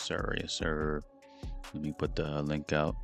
sir. Yes, sir. Let me put the link out.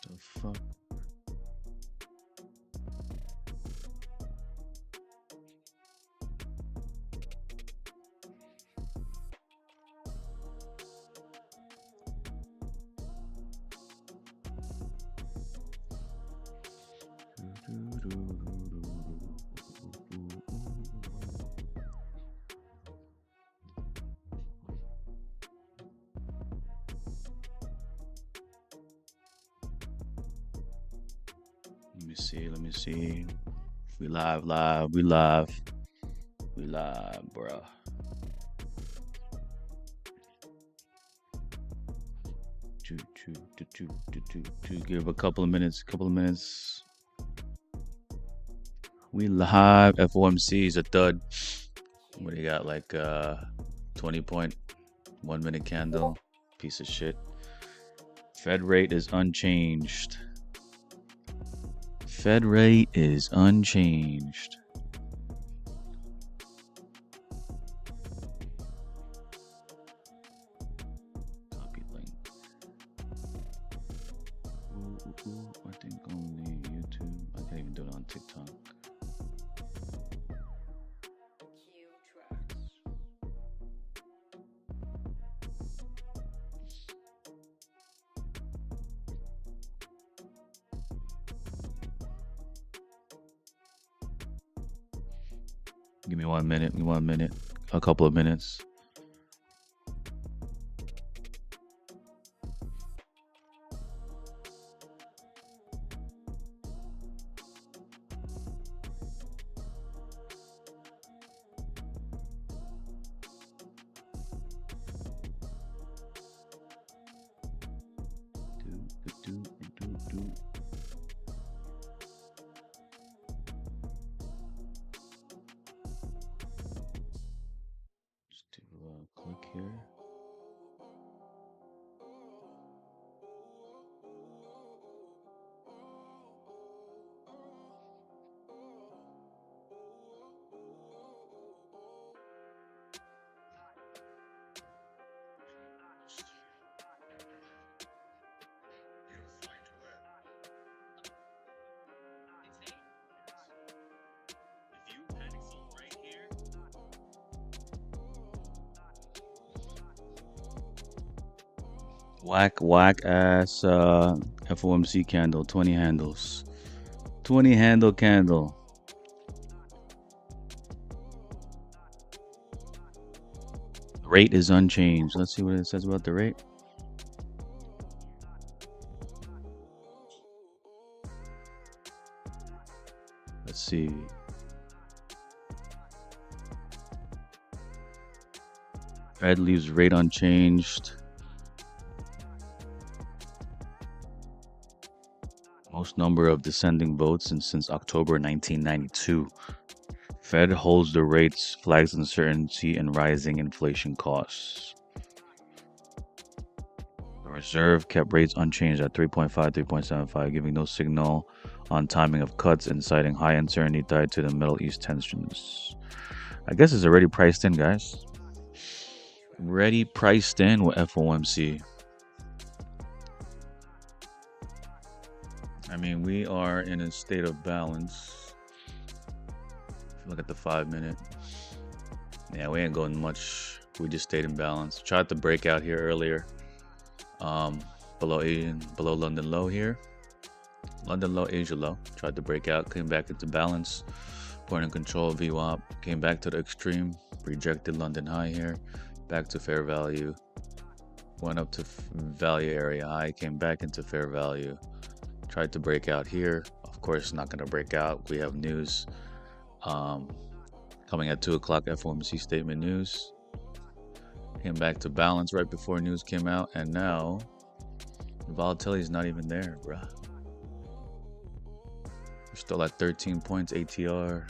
The fuck? Let me see. We live, bruh. Give a couple of minutes. We live. FOMC is a thud. What do you got? Like 20.1 minute candle. Piece of shit. Fed rate is unchanged. Fed rate is unchanged. Copy link. I think only YouTube. I can't even do it on TikTok. Give me 1 minute. A couple of minutes. Click here. Whack ass FOMC candle, 20 handles. 20 handle candle. Rate is unchanged. Let's see what it says about the rate. Let's see. Fed leaves rate unchanged. Most number of descending votes since October 1992. Fed holds the rates, flags uncertainty and rising inflation costs. The Reserve kept rates unchanged at 3.5, 3.75, giving no signal on timing of cuts and citing high uncertainty tied to the Middle East tensions. I guess it's already priced in, guys. Ready priced in with FOMC. I mean, we are in a state of balance. Look at the 5-minute. Yeah, we ain't going much. We just stayed in balance. Tried to break out here earlier. Below London low here. London low, Asia low. Tried to break out, came back into balance. Point of control, VWAP. Came back to the extreme. Rejected London high here. Back to fair value. Went up to value area high. Came back into fair value. Tried to break out here. Of course, not going to break out. We have news coming at 2 o'clock, FOMC statement news. Came back to balance right before news came out. And now, the volatility is not even there, bruh. We're still at 13 points ATR.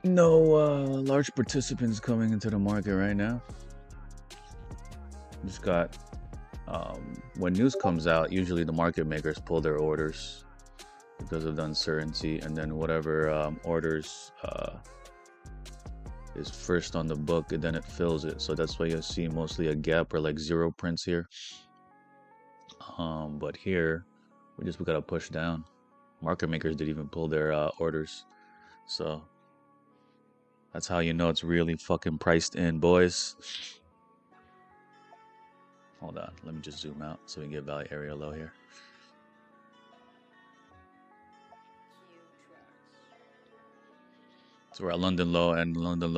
No large participants coming into the market right now. Just got when news comes out, usually the market makers pull their orders because of the uncertainty, and then whatever orders is first on the book, and then it fills it. So that's why you'll see mostly a gap or like zero prints here. But here we gotta push down. Market makers didn't even pull their orders, so that's how you know it's really fucking priced in, boys. Hold on, let me just zoom out so we can get value area low here. So we're at London low, and London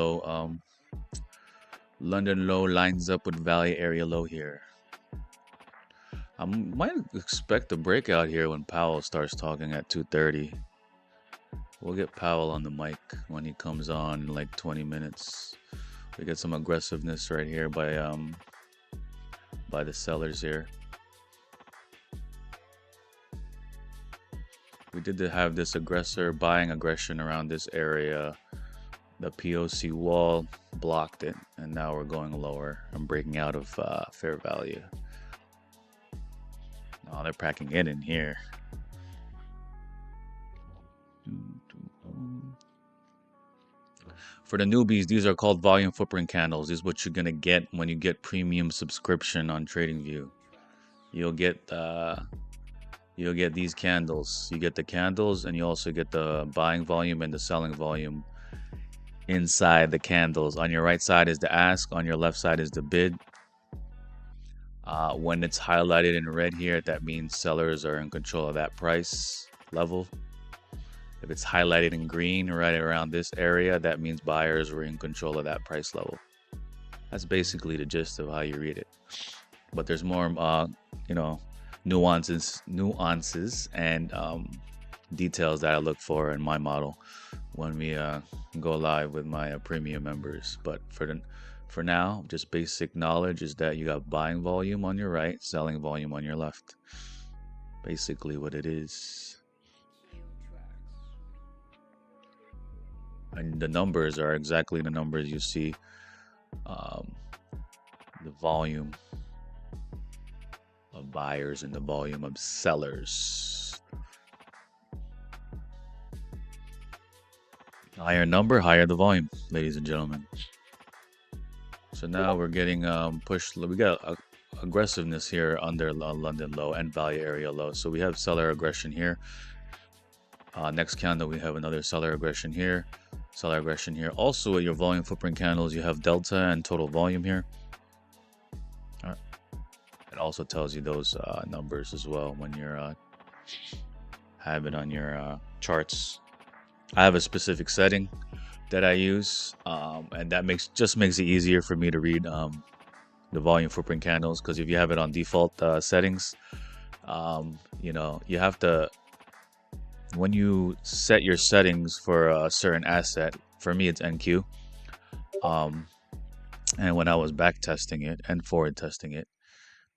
low lines up with value area low here. I might expect a breakout here when Powell starts talking at 2:30. We'll get Powell on the mic when he comes on in like 20 minutes. We get some aggressiveness right here by the sellers here. We did have this buying aggression around this area. The POC wall blocked it, and now we're going lower and breaking out of fair value. Oh, they're packing it in here. For the newbies, these are called volume footprint candles. This is what you're gonna get when you get premium subscription on TradingView. You'll get these candles. You get the candles, and you also get the buying volume and the selling volume inside the candles. On your right side is the ask. On your left side is the bid. When it's highlighted in red here, that means sellers are in control of that price level. If it's highlighted in green right around this area, that means buyers were in control of that price level. That's basically the gist of how you read it. But there's more, nuances and details that I look for in my model when we go live with my premium members. But for now, just basic knowledge is that you got buying volume on your right, selling volume on your left. Basically what it is. And the numbers are exactly the numbers you see. The volume of buyers and the volume of sellers. Higher number, higher the volume, ladies and gentlemen. So now we're getting pushed. We got aggressiveness here under London low and value area low. So we have seller aggression here. Next candle, we have another seller aggression here. Seller aggression here. Also, at your volume footprint candles, you have delta and total volume here. All right. It also tells you those numbers as well when you're have it on your charts. I have a specific setting that I use, and that just makes it easier for me to read the volume footprint candles. Because if you have it on default settings, you have to. When you set your settings for a certain asset, for me it's NQ, and when I was back testing it and forward testing it,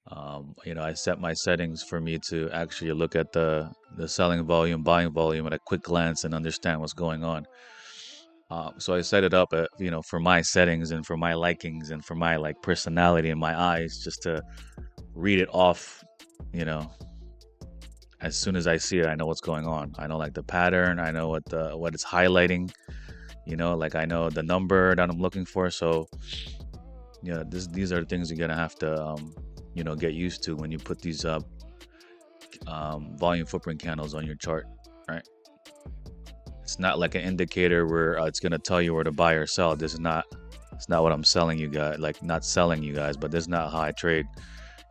I set my settings for me to actually look at the selling volume, buying volume at a quick glance and understand what's going on. So I set it up, for my settings and for my likings and for my personality and my eyes, just to read it off, As soon as I see it, I know what's going on. I know like the pattern. I know what it's highlighting. Like I know the number that I'm looking for. So yeah, these are the things you're gonna have to get used to when you put these volume footprint candles on your chart, right? It's not like an indicator where it's gonna tell you where to buy or sell. This is not. It's not what I'm selling you guys. Like not selling you guys, but this is not how I trade.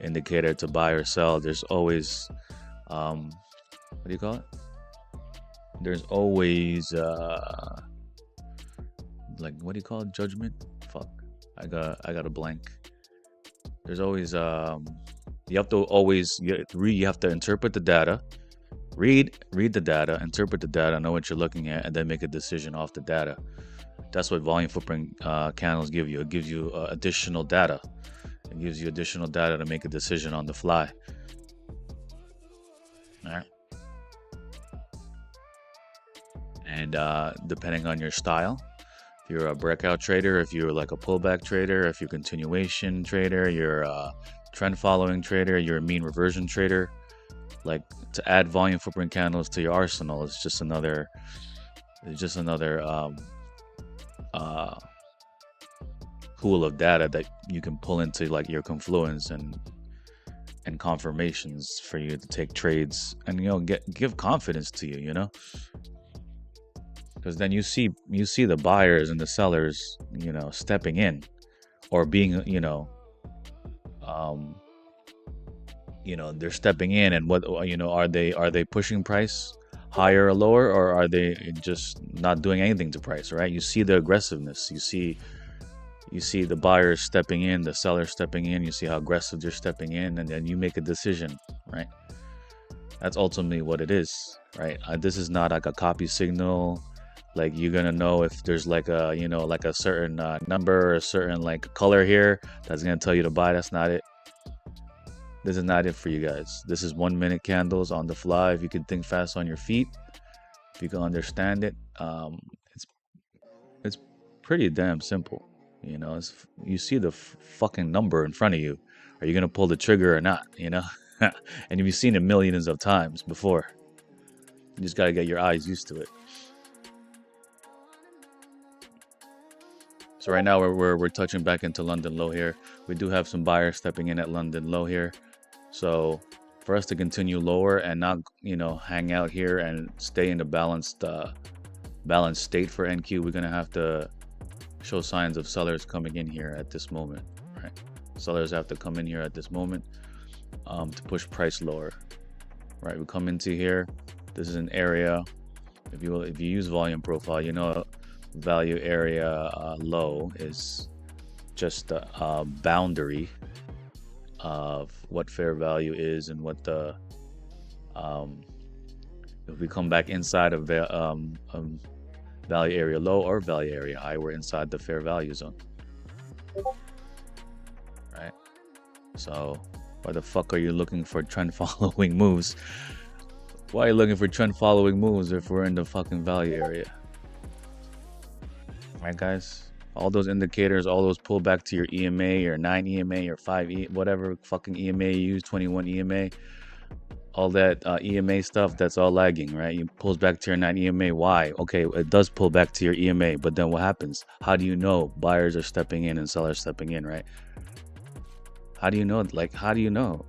Indicator to buy or sell. There's always what do you call it? There's always like what do you call it? Judgment? Fuck. I got a blank. There's always you have to always you have to interpret the data. Read the data, interpret the data, know what you're looking at, and then make a decision off the data. That's what volume footprint candles give you. It gives you additional data. It gives you additional data to make a decision on the fly. All right. And depending on your style, if you're a breakout trader, if you're like a pullback trader, if you're a continuation trader, you're a trend following trader, you're a mean reversion trader, like to add volume footprint candles to your arsenal is just another pool of data that you can pull into like your confluence and confirmations for you to take trades and give confidence to you, because then you see the buyers and the sellers stepping in or being they're stepping in, and what are they pushing price higher or lower, or are they just not doing anything to price, right? You see the aggressiveness, you see the buyers stepping in, the sellers stepping in, you see how aggressive they're stepping in, and then you make a decision, right? That's ultimately what it is, right? This is not like a copy signal. Like you're gonna know if there's like a like a certain number or a certain like color here that's gonna tell you to buy. That's not it. This is not it for you guys. This is 1 minute candles on the fly. If you can think fast on your feet, if you can understand it, it's pretty damn simple. You see the fucking number in front of you. Are you gonna pull the trigger or not? And you've seen it millions of times before. You just gotta get your eyes used to it. So right now we're touching back into London low here. We do have some buyers stepping in at London low here. So for us to continue lower and not hang out here and stay in the balanced state for NQ, we're gonna have to show signs of sellers coming in here at this moment, right? Sellers have to come in here at this moment to push price lower, right? We come into here. This is an area. If you use volume profile, value area low is just a boundary of what fair value is and what the if we come back inside of value area low or value area high, we're inside the fair value zone, right? So why the fuck are you looking for trend following moves? Why are you looking for trend following moves if we're in the fucking value area? Right, guys? All those indicators, all those pull back to your EMA, your 9 EMA, or 5 whatever fucking EMA you use, 21 EMA, all that EMA stuff, that's all lagging, right? It pulls back to your 9 EMA. Why? Okay, it does pull back to your EMA, but then what happens? How do you know buyers are stepping in and sellers stepping in, right? How do you know? Like, how do you know?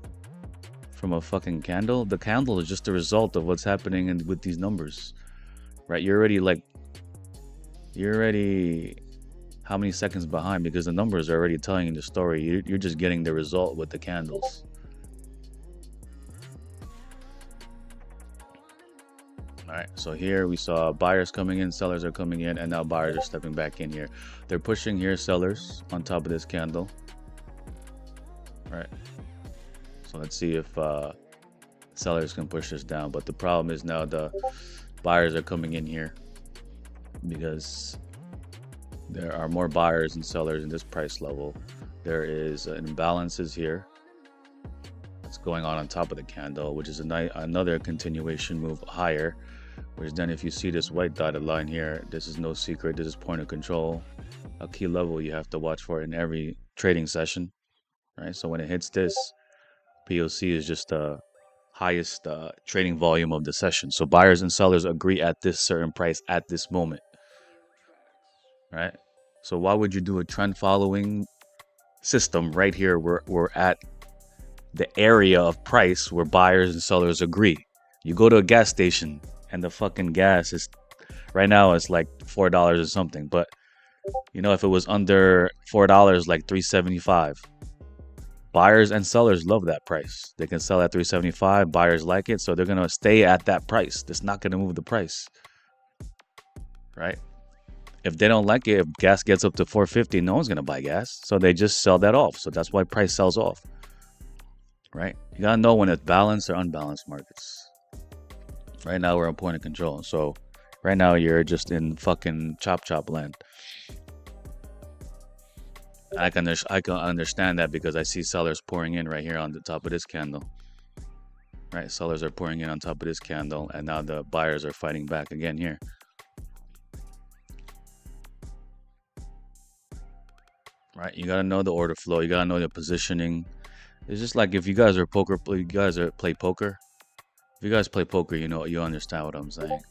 From a fucking candle? The candle is just a result of what's happening with these numbers, right? You're already how many seconds behind, because the numbers are already telling you the story. You're just getting the result with the candles. All right, so here we saw buyers coming in, sellers are coming in, and now buyers are stepping back in here. They're pushing here sellers on top of this candle. All right, so let's see if sellers can push this down. But the problem is now the buyers are coming in here because there are more buyers and sellers in this price level. There is imbalances here that's going on top of the candle, which is another continuation move higher, which then if you see this white dotted line here, this is no secret, this is point of control, a key level you have to watch for in every trading session, right? So when it hits this, POC is just a highest trading volume of the session. So buyers and sellers agree at this certain price at this moment, right? So why would you do a trend following system right here? We're at the area of price where buyers and sellers agree. You go to a gas station and the fucking gas is right now it's like $4 or something, but you know, if it was under $4, like $3.75, buyers and sellers love that price. They can sell at $3.75. Buyers like it, so they're gonna stay at that price. It's not gonna move the price, right? If they don't like it, if gas gets up to $4.50, no one's gonna buy gas, so they just sell that off. So that's why price sells off, right? You gotta know when it's balanced or unbalanced markets. Right now we're in point of control, so right now you're just in fucking chop land. I can understand that because I see sellers pouring in right here on the top of this candle. Right, sellers are pouring in on top of this candle, and now the buyers are fighting back again here. Right, you gotta know the order flow. You gotta know the positioning. It's just like if you guys are play poker. If you guys play poker, you know, you understand what I'm saying.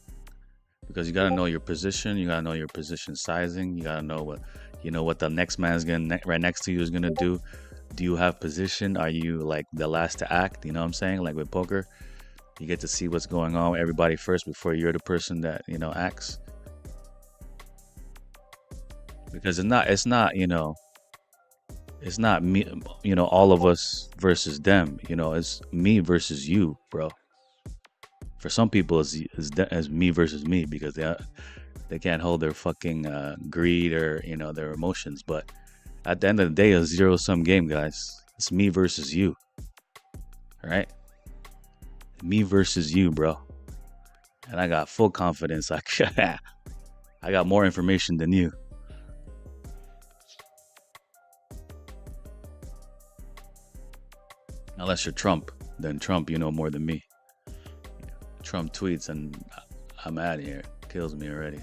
Because you gotta know your position. You gotta know your position sizing. You gotta know what the next man's gonna right next to you is gonna do. Do you have position? Are you like the last to act? You know what I'm saying? Like with poker, you get to see what's going on with everybody first before you're the person that, you know, acts. Because it's not, you know, it's not me, you know, all of us versus them. You know, it's me versus you, bro. For some people, it's me versus me because they can't hold their fucking greed or, you know, their emotions. But at the end of the day, a zero-sum game, guys. It's me versus you. All right? Me versus you, bro. And I got full confidence. I got more information than you. Unless you're Trump. Then Trump, you know more than me. Trump tweets and I'm out of here. Kills me already.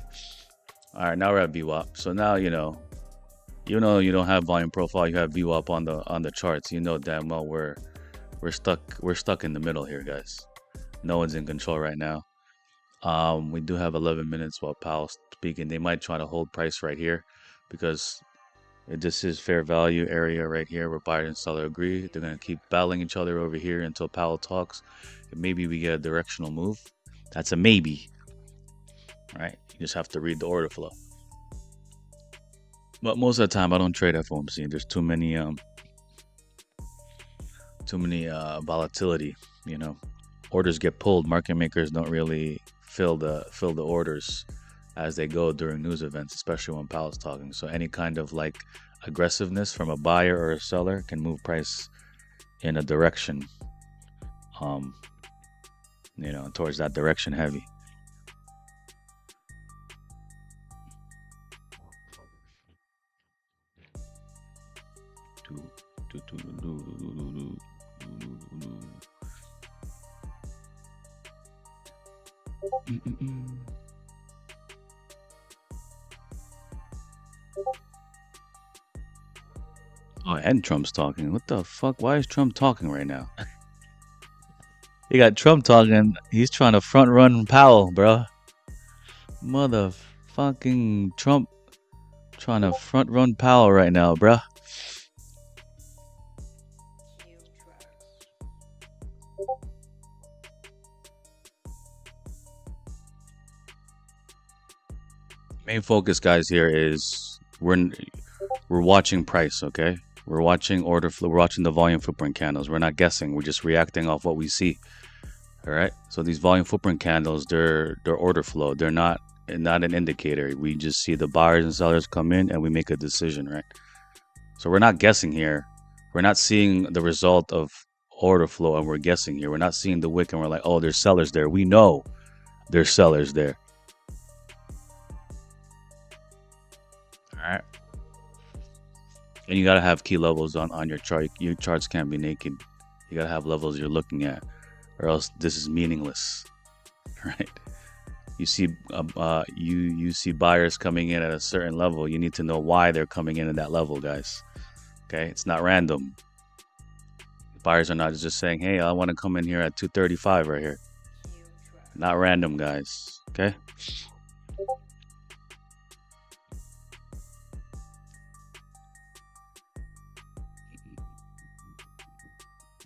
All right, now we're at VWAP. So now, you know you don't have volume profile, you have VWAP on the charts. You know damn well we're stuck in the middle here, guys. No one's in control right now. We do have 11 minutes while Powell's speaking. They might try to hold price right here because this is fair value area right here where buyer and seller agree. They're gonna keep battling each other over here until Powell talks. And maybe we get a directional move. That's a maybe. Right? You just have to read the order flow. But most of the time, I don't trade FOMC. There's too many volatility. You know, orders get pulled. Market makers don't really fill the orders as they go during news events, especially when Powell's talking. So any kind of like aggressiveness from a buyer or a seller can move price in a direction, you know, towards that direction heavy. Oh, and Trump's talking. What the fuck? Why is Trump talking right now? You got Trump talking. He's trying to front run Powell, bro. Motherfucking Trump trying to front run Powell right now, bro. Main focus, guys, here is we're watching price, okay? We're watching order flow. We're watching the volume footprint candles. We're not guessing. We're just reacting off what we see. All right. So these volume footprint candles, they're order flow. They're not an indicator. We just see the buyers and sellers come in and we make a decision, right? So we're not guessing here. We're not seeing the result of order flow and we're guessing here. We're not seeing the wick and we're like, oh, there's sellers there. We know there's sellers there. All right. And you got to have key levels on your chart. Your charts can't be naked. You got to have levels you're looking at, or else this is meaningless, right? You see, you see buyers coming in at a certain level. You need to know why they're coming in at that level, guys. Okay, it's not random. Buyers are not just saying, hey, I want to come in here at 235 right here. Not random, guys. Okay.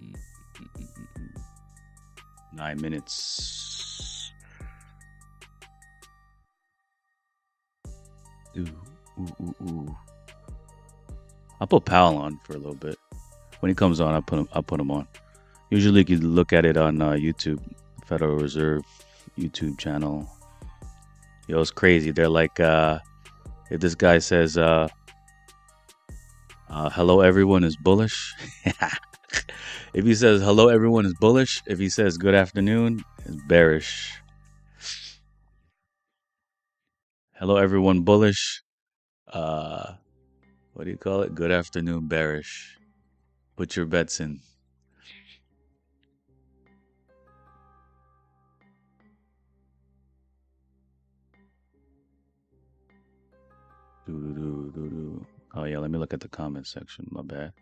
Mm, mm, mm, mm, mm. 9 minutes. Ooh, ooh, ooh, ooh. I'll put Powell on for a little bit. When he comes on, I'll put him on. Usually, you can look at it on YouTube, Federal Reserve YouTube channel. Yo, it's crazy. They're like, if this guy says, hello, everyone is bullish. If he says, hello, everyone is bullish. If he says, good afternoon, it's bearish. Hello, everyone bullish. What do you call it? Good afternoon, bearish. Put your bets in. Oh yeah, let me look at the comment section. My bad.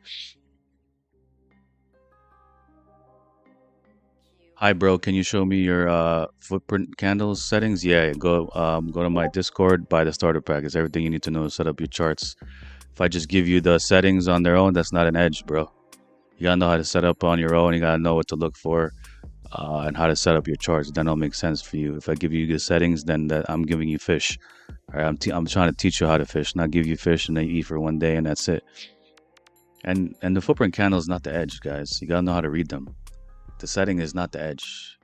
Hi, bro. Can you show me your footprint candles settings? Yeah, go to my Discord, buy the starter pack. It's everything you need to know to set up your charts. If I just give you the settings on their own, that's not an edge, bro. You gotta know how to set up on your own. You gotta know what to look for, and how to set up your charts. Then it'll make sense for you. If I give you the settings, then I'm giving you fish. All right, I'm trying to teach you how to fish, not give you fish and then you eat for one day and that's it. And the footprint candle is not the edge, guys. You gotta know how to read them. The setting is not the edge.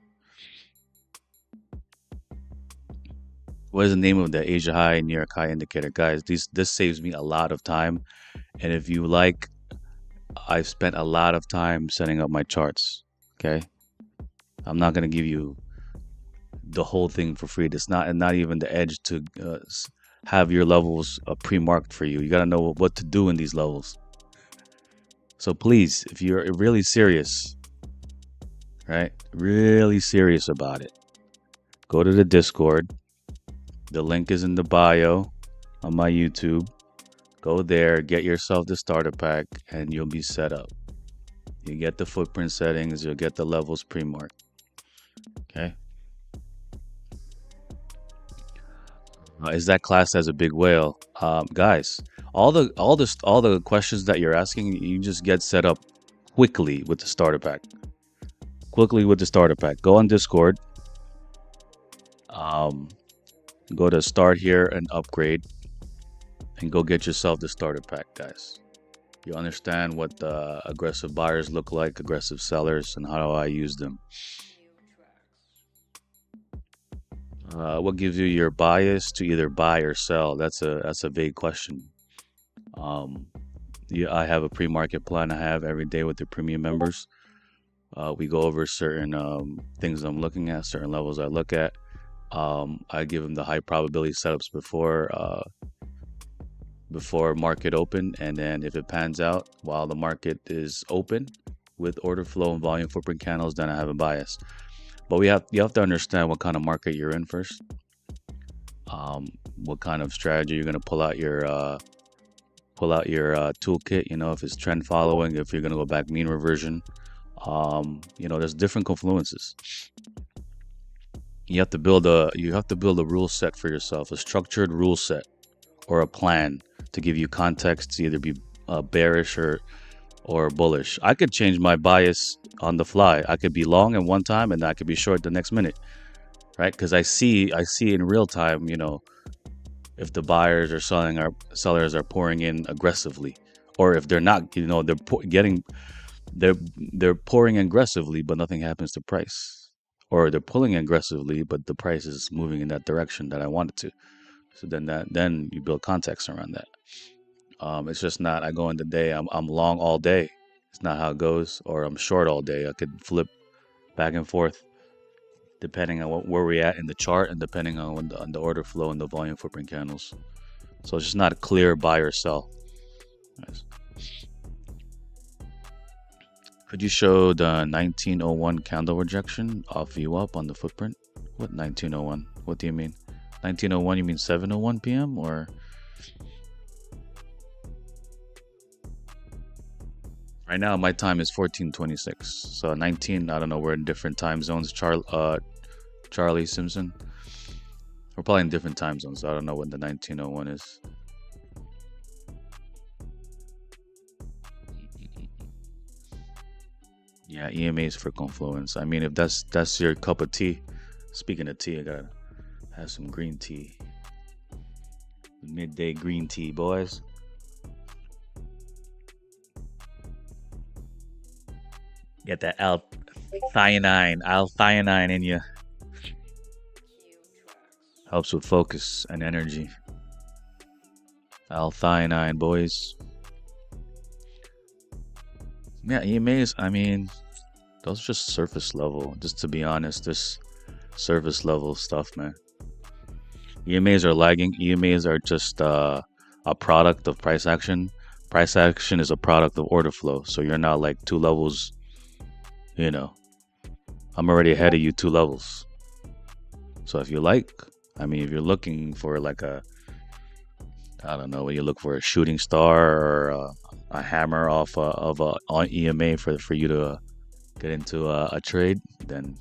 What is the name of the Asia High, New York High indicator, guys? This saves me a lot of time. And if you like, I've spent a lot of time setting up my charts. Okay, I'm not gonna give you the whole thing for free. It's not even the edge to have your levels pre-marked for you. You gotta know what to do in these levels. So please, if you're really serious, right, really serious about it, go to the Discord. The link is in the bio on my YouTube. Go there, get yourself the starter pack, and you'll be set up. You get the footprint settings, you'll get the levels pre-marked. Okay. Is that classed as a big whale? Guys, all the questions that you're asking, you just get set up quickly with the starter pack. Quickly with the starter pack. Go on Discord. Go to start here and upgrade, and go get yourself the starter pack, guys. You understand what the aggressive buyers look like, aggressive sellers, and how do I use them? What gives you your bias to either buy or sell? That's a vague question. Yeah, I have a pre-market plan I have every day with the premium members. We go over certain things I'm looking at, certain levels I look at. I give them the high probability setups before market open, and then if it pans out while the market is open with order flow and volume footprint candles, then I have a bias. But you have to understand what kind of market you're in first. What kind of strategy you're gonna pull out your toolkit. You know, if it's trend following, if you're gonna go back mean reversion. There's different confluences. You have to build a rule set for yourself, a structured rule set or a plan to give you context to either be bearish or bullish. I could change my bias on the fly. I could be long at one time and I could be short the next minute, right? Because I see in real time, if the buyers or sellers are pouring in aggressively, or if they're not, they're pouring aggressively, but nothing happens to price, or they're pulling aggressively, but the price is moving in that direction that I want it to. So then you build context around that. It's just not I go in the day, I'm long all day. It's not how it goes. Or I'm short all day. I could flip back and forth depending on where we're at in the chart and depending on the order flow and the volume footprint candles. So it's just not a clear buy or sell. Nice. Could you show the 1901 candle rejection off view up on the footprint? What 1901? What do you mean? 1901, you mean 7:01 p.m. or? Right now, my time is 14:26. So 19, I don't know, we're in different time zones. Charlie Simpson. We're probably in different time zones. So I don't know when the 1901 is. Yeah, EMAs for Confluence. I mean, if that's your cup of tea. Speaking of tea, I gotta have some green tea. Midday green tea, boys. Get that L-theanine in you. Helps with focus and energy. L-theanine, boys. Yeah, EMAs, I mean, those are just surface level. Just to be honest, this surface level stuff, man. EMAs are lagging. EMAs are just a product of price action. Price action is a product of order flow. So you're not like two levels, you know. I'm already ahead of you two levels. So if you like, I mean, if you're looking for like I don't know, when you look for a shooting star or a hammer off of a on EMA for you to get into a trade, then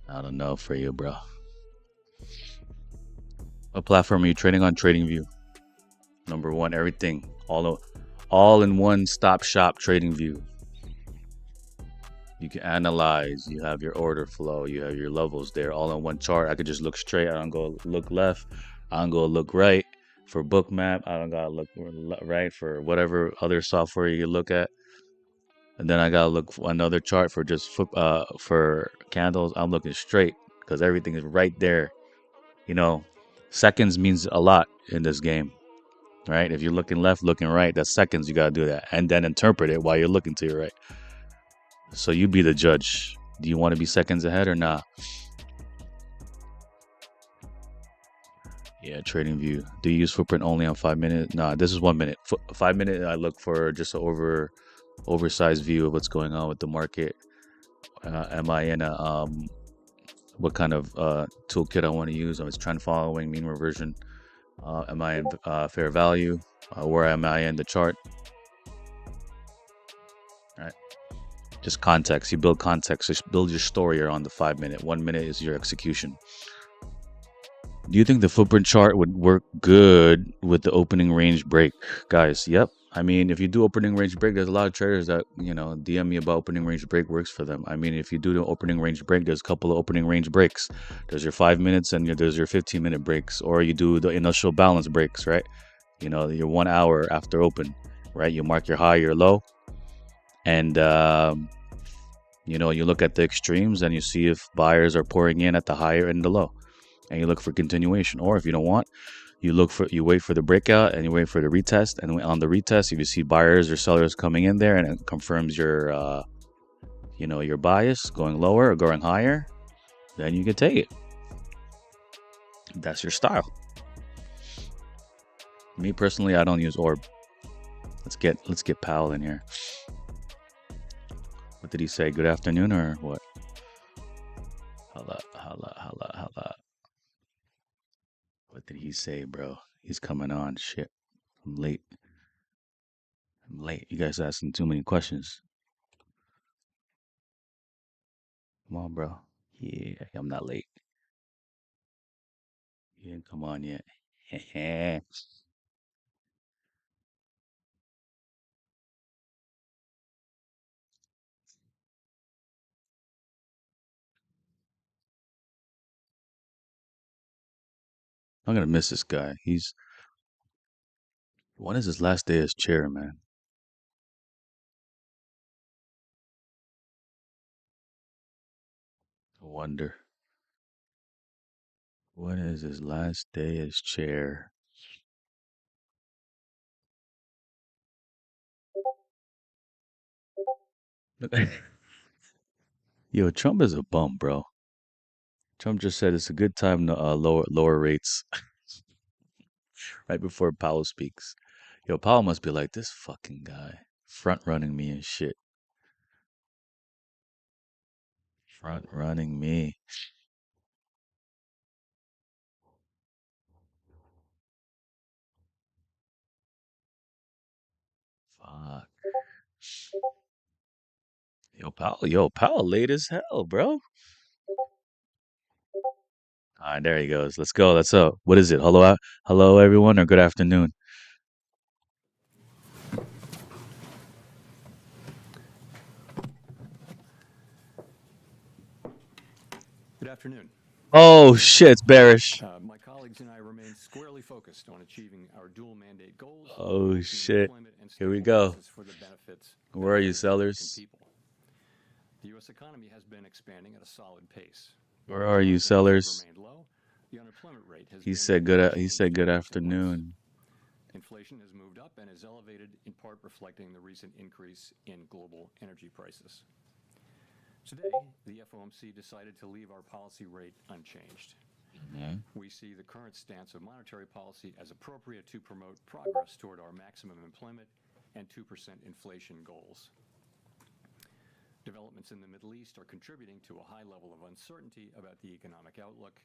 I don't know for you, bro. What platform are you trading on? TradingView. Number one, everything, all in one stop shop. TradingView. You can analyze. You have your order flow. You have your levels there, all in one chart. I could just look straight. I don't go look left. I don't go look right for Bookmap. I don't gotta look right for whatever other software you look at. And then I gotta look for another chart for just for candles. I'm looking straight because everything is right there. You know, seconds means a lot in this game, right? If you're looking left, looking right, that's seconds. You gotta do that, and then interpret it while you're looking to your right. So you be the judge. Do you want to be seconds ahead or not? Yeah, trading view. Do you use footprint only on 5 minutes? Nah, this is 1 minute. 5 minute, I look for just an oversized view of what's going on with the market. Am I in a what kind of toolkit I want to use? If it's trend following, mean reversion. Am I in fair value? Where am I in the chart? Right. Just context. You build context. Just build your story around the 5 minute. 1 minute is your execution. Do you think the footprint chart would work good with the opening range break? Guys, yep. I mean, if you do opening range break, there's a lot of traders that, DM me about opening range break works for them. I mean, if you do the opening range break, there's a couple of opening range breaks. There's your 5 minutes and there's your 15-minute breaks, or you do the initial balance breaks, right? Your 1 hour after open, right? You mark your high, your low, and, you look at the extremes and you see if buyers are pouring in at the higher and the low, and you look for continuation. Or if you don't want, you wait for the breakout and you wait for the retest. And on the retest, if you see buyers or sellers coming in there and it confirms your bias going lower or going higher, then you can take it. That's your style. Me personally, I don't use orb. Let's get Powell in here. What did he say? Good afternoon or what? Holla, holla, holla, holla. What did he say, bro? He's coming on. Shit. I'm late. I'm late. You guys asking too many questions. Come on, bro. Yeah, I'm not late. You didn't come on yet. I'm gonna miss this guy. When is his last day as chair, man? I wonder. When is his last day as chair? Look- Yo, Trump is a bum, bro. Trump just said it's a good time to lower rates right before Powell speaks. Yo, Powell must be like this fucking guy, front running me and shit. Front running me. Fuck. Powell late as hell, bro. All right, there he goes. Let's go. Let's up. What is it? Hello, hello, everyone, or good afternoon. Good afternoon. Oh shit, it's bearish. My colleagues and I remain squarely focused on achieving our dual mandate goals of Oh boosting shit. employment and Here we stable go. prices for the Where are you, benefit of the American sellers? people. The U.S. economy has been expanding at a solid pace. Where are you, Jobs have sellers? remained low. The unemployment rate has He been said good. He unchanged said good in recent months. afternoon. Inflation has moved up and is elevated, in part reflecting the recent increase in global energy prices. Today, the FOMC decided to leave our policy rate unchanged. Yeah. We see the current stance of monetary policy as appropriate to promote progress toward our maximum employment and 2% inflation goals. Developments in the Middle East are contributing to a high level of uncertainty about the economic outlook,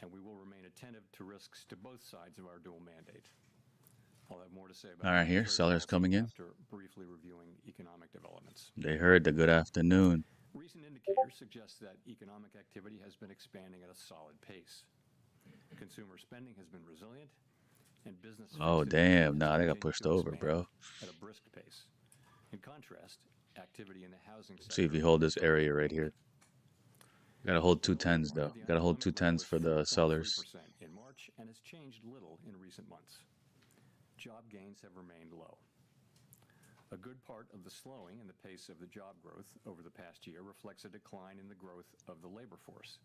and we will remain attentive to risks to both sides of our dual mandate. I'll have more to say about All right, here, monetary sellers policy coming in. after briefly reviewing economic developments. They heard the good afternoon. Recent indicators suggest that economic activity has been expanding at a solid pace. Consumer spending has been resilient, and business Oh fixed investment damn, has nah, they got continued pushed to over, expand bro. at a brisk pace. In contrast, activity in the housing Let's see if sector you hold has this started area to right weaken. here. Gotta hold In two the labor tens though. market, the Gotta hold two unemployment rate tens was for the 4.3% sellers. in March and has changed little in recent months. Job gains have remained low. A good part of the slowing in the pace of the job growth over the past year reflects a decline in the growth of the labor force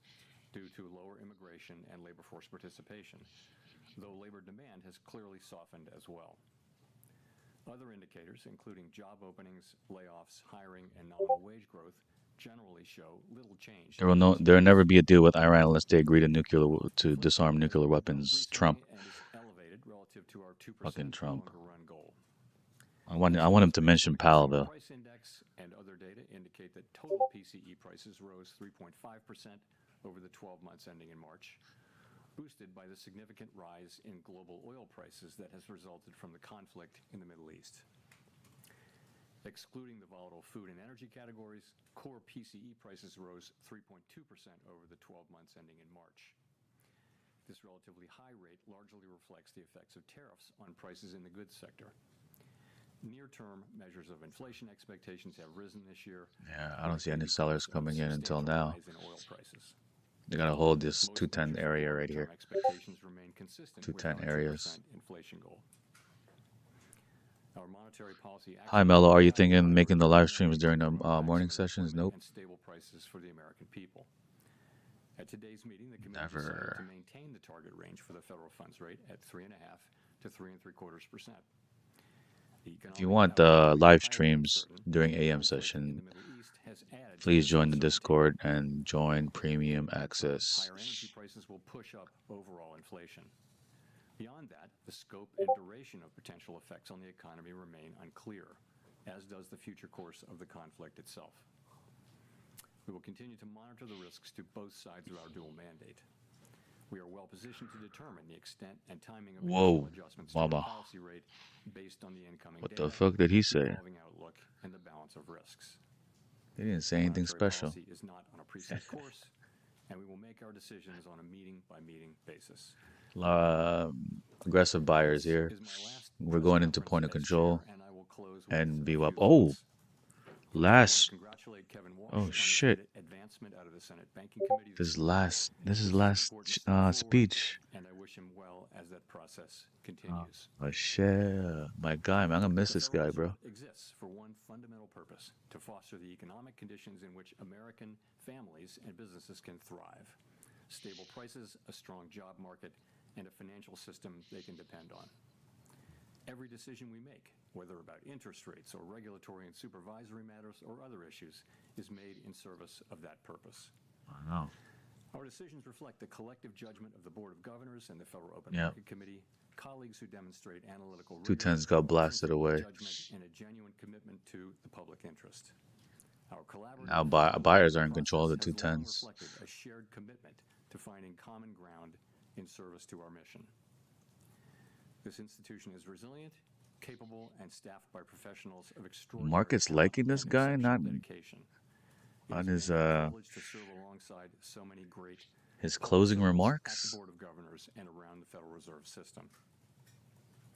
due to lower immigration and labor force participation, though labor demand has clearly softened as well. Other indicators, including job openings, layoffs, hiring, and nominal wage growth, generally show little change in recent There will never months. be a deal with Iran unless they agree to Inflation disarm has nuclear moved up weapons. Trump, recently and is elevated relative to our 2% fucking Trump. longer run goal. I The want him sales to data mention from the Powell Consumer though. Price Index and other data indicate that total PCE prices rose 3.5% over the 12 months ending in March, boosted by the significant rise in global oil prices that has resulted from the conflict in the Middle East. Excluding the volatile food and energy categories, core PCE prices rose 3.2% over the 12 months ending in March. This relatively high rate largely reflects the effects of tariffs on prices in the goods sector. Near-term measures of inflation expectations have risen this year. Yeah, I don't see any sellers coming in until now. Rise in oil prices. They gotta hold this Most 210 measures of area right longer-term here. expectations remain consistent with 210 our 2% areas. inflation goal. Our monetary policy Hi actions Mello, are you are thinking of guided by making the live returning streams earnings during to the promote morning maximum sessions? employment Nope. and stable prices for the American people. At today's meeting, the committee decided Never. to maintain the target range for the federal funds rate at 3.5 to 3.75%. If you want live streams during AM session, please join the Discord and join Premium Access. Higher energy prices will push up overall inflation. Beyond that, the scope and duration of potential effects on the economy remain unclear, as does the future course of the conflict itself. We will continue to monitor the risks to both sides of our dual mandate. We are well positioned to determine the extent and timing of additional adjustments to our Mama. policy rate based on the incoming What data, the fuck did he the say? evolving outlook, and the balance of risks. He didn't say anything Monetary special. policy is not on a preset course, and we will make our decisions on a meeting-by-meeting basis. Aggressive buyers This here. is my last We're press going into conference point of as control chair, and I will close with and a VWAP. few Oh, thoughts. First, I want to last. congratulate Kevin Walsh Oh on his shit. advancement out of the Senate Banking Committee This week. is his This is an last important step forward, speech. and I wish him well as that process continues. Oh shit. My guy, man. I'm gonna miss The this Federal guy, bro. Reserve exists for one fundamental purpose: to foster the economic conditions in which American families and businesses can thrive. Stable prices, a strong job market, and a financial system they can depend on. Every decision we make, whether about interest rates or regulatory and supervisory matters or other issues, is made in service of that purpose. I know. Our decisions reflect the collective judgment of the Board of Governors and the Federal Open Yeah. Market Committee, colleagues who demonstrate analytical Two rigor, tens got blasted sensible away. judgment, and a genuine commitment to the public interest. Our collaborative Now buyers are in control of the process two has long tens. reflected a shared commitment to finding common ground in service to our mission. This institution is resilient, capable, and staffed by professionals of extraordinary Market's talent liking this and guy, exceptional not dedication. It On has his been a privilege to serve alongside so many great his closing professionals at the remarks. Board of Governors and around the Federal Reserve System.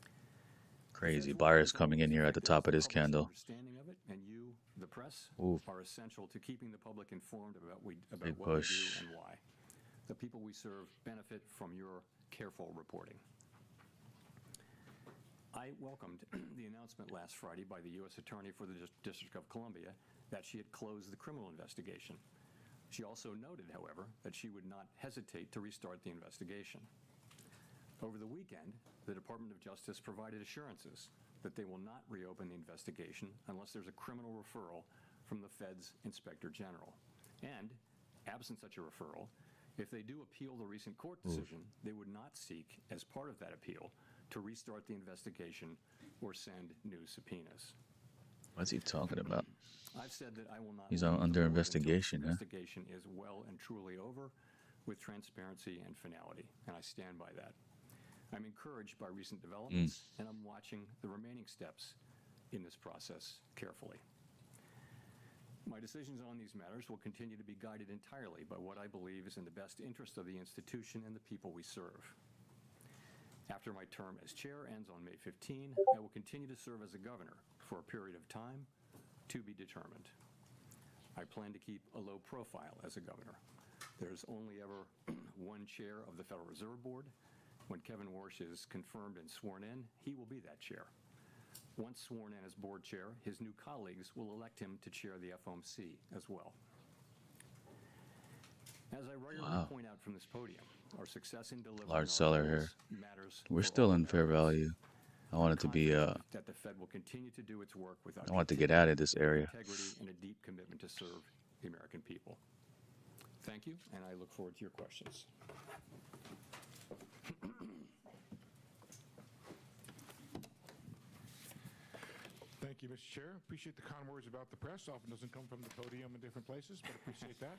The Crazy Fed's work buyers is only coming as in here at the effective as top the of this public's candle. understanding of it, and you, the press, Ooh, are essential to keeping the public informed about big what we do push. and why. The people we serve benefit from your careful reporting. I welcomed the announcement last Friday by the U.S. Attorney for the District of Columbia that she had closed the criminal investigation. She also noted, however, that she would not hesitate to restart the investigation. Over the weekend, the Department of Justice provided assurances that they will not reopen the investigation unless there's a criminal referral from the Fed's Inspector General. And, absent such a referral, if they do appeal the recent court decision, they would not seek, as part of that appeal, to restart the investigation or send new subpoenas. What's he talking about? I've said that I will not He's leave the under board until this investigation, huh? investigation is well and truly over with transparency and finality, and I stand by that. I'm encouraged by recent developments, and I'm watching the remaining steps in this process carefully. My decisions on these matters will continue to be guided entirely by what I believe is in the best interest of the institution and the people we serve. After my term as chair ends on May 15, I will continue to serve as a governor for a period of time to be determined. I plan to keep a low profile as a governor. There's only ever one chair of the Federal Reserve Board. When Kevin Warsh is confirmed and sworn in, he will be that chair. Once sworn in as board chair, his new colleagues will elect him to chair the FOMC as well. As I regularly point out from this podium, our success in delivering Large our seller goals here. matters We're for still all in fair Americans. value. I want it to be Confident that the Fed will continue to do its work without I want to get continued out of this area. integrity and a deep commitment to serve the American people. Thank you, and I look forward to your questions. Thank you, Mr. Chair. Appreciate the kind words about the press. Often doesn't come from the podium in different places, but appreciate that.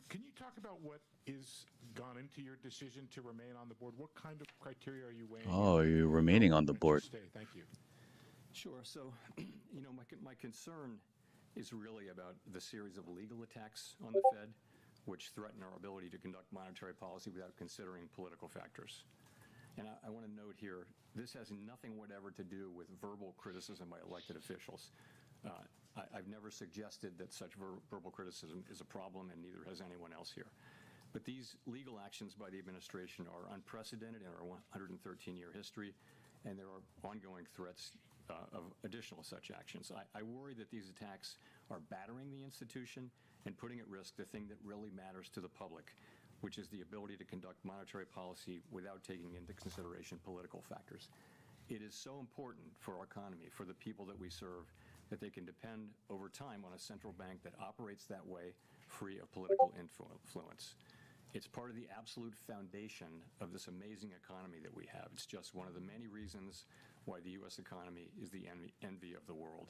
Can you talk about what is gone into your decision to remain on the board? What kind of criteria are you weighing? Oh, you're remaining on the board. Stay. Thank you. Sure. So, my concern is really about the series of legal attacks on the Fed, which threaten our ability to conduct monetary policy without considering political factors. And I want to note here, this has nothing whatever to do with verbal criticism by elected officials. I've never suggested that such verbal criticism is a problem, and neither has anyone else here. But these legal actions by the administration are unprecedented in our 113-year history, and there are ongoing threats of additional such actions. I worry that these attacks are battering the institution and putting at risk the thing that really matters to the public, which is the ability to conduct monetary policy without taking into consideration political factors. It is so important for our economy, for the people that we serve, that they can depend over time on a central bank that operates that way, free of political influence. It's part of the absolute foundation of this amazing economy that we have. It's just one of the many reasons why the U.S. economy is the envy of the world.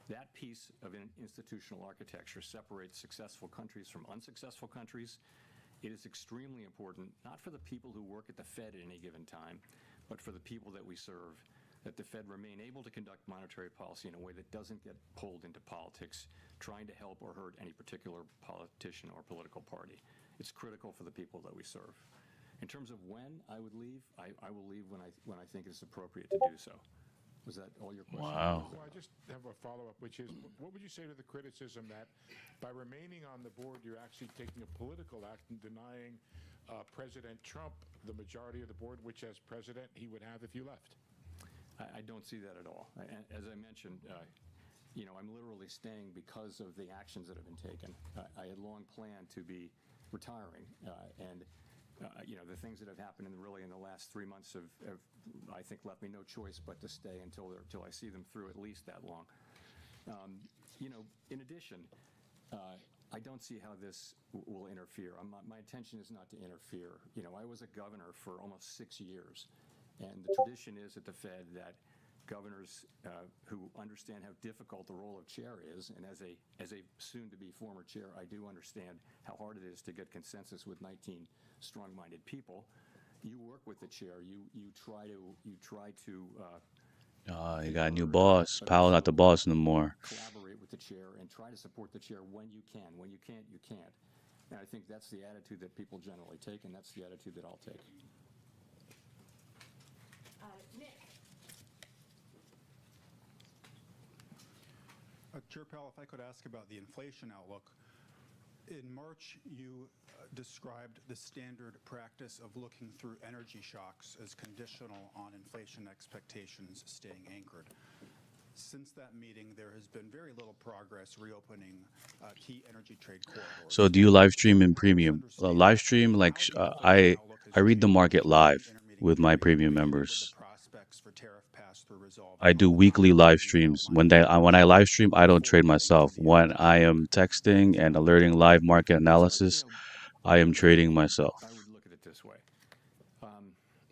That piece of institutional architecture separates successful countries from unsuccessful countries. It is extremely important, not for the people who work at the Fed at any given time, but for the people that we serve, that the Fed remain able to conduct monetary policy in a way that doesn't get pulled into politics, trying to help or hurt any particular politician or political party. It's critical for the people that we serve. In terms of when I would leave, I will leave when I think it's appropriate to do so. Was that all your question? Wow. Well, I just have a follow-up, which is, what would you say to the criticism that by remaining on the board, you're actually taking a political act and denying President Trump the majority of the board, which as president he would have if you left? I don't see that at all. As I mentioned, I'm literally staying because of the actions that have been taken. I had long planned to be retiring, and the things that have happened in the last 3 months have I think left me no choice but to stay until I see them through at least that long. In addition, I don't see how this will interfere. My intention is not to interfere. I was a governor for almost 6 years, and the tradition is at the Fed that governors who understand how difficult the role of chair is, and as a soon-to-be former chair, I do understand how hard it is to get consensus with 19 strong-minded people. You work with the chair. You try to. You got a new boss. Powell not the boss no more. Collaborate with the chair and try to support the chair when you can. When you can't, you can't. And I think that's the attitude that people generally take, and that's the attitude that I'll take. Nick. Chair Powell, if I could ask about the inflation outlook. In March, you described the standard practice of looking through energy shocks as conditional on inflation expectations staying anchored. Since that meeting, there has been very little progress reopening key energy trade corridors. So do you live stream in premium? Live stream, like I read the market live with my premium members. I do weekly live streams. When I live stream, I don't trade myself. When I am texting and alerting live market analysis, I am trading myself. I would look at it this way.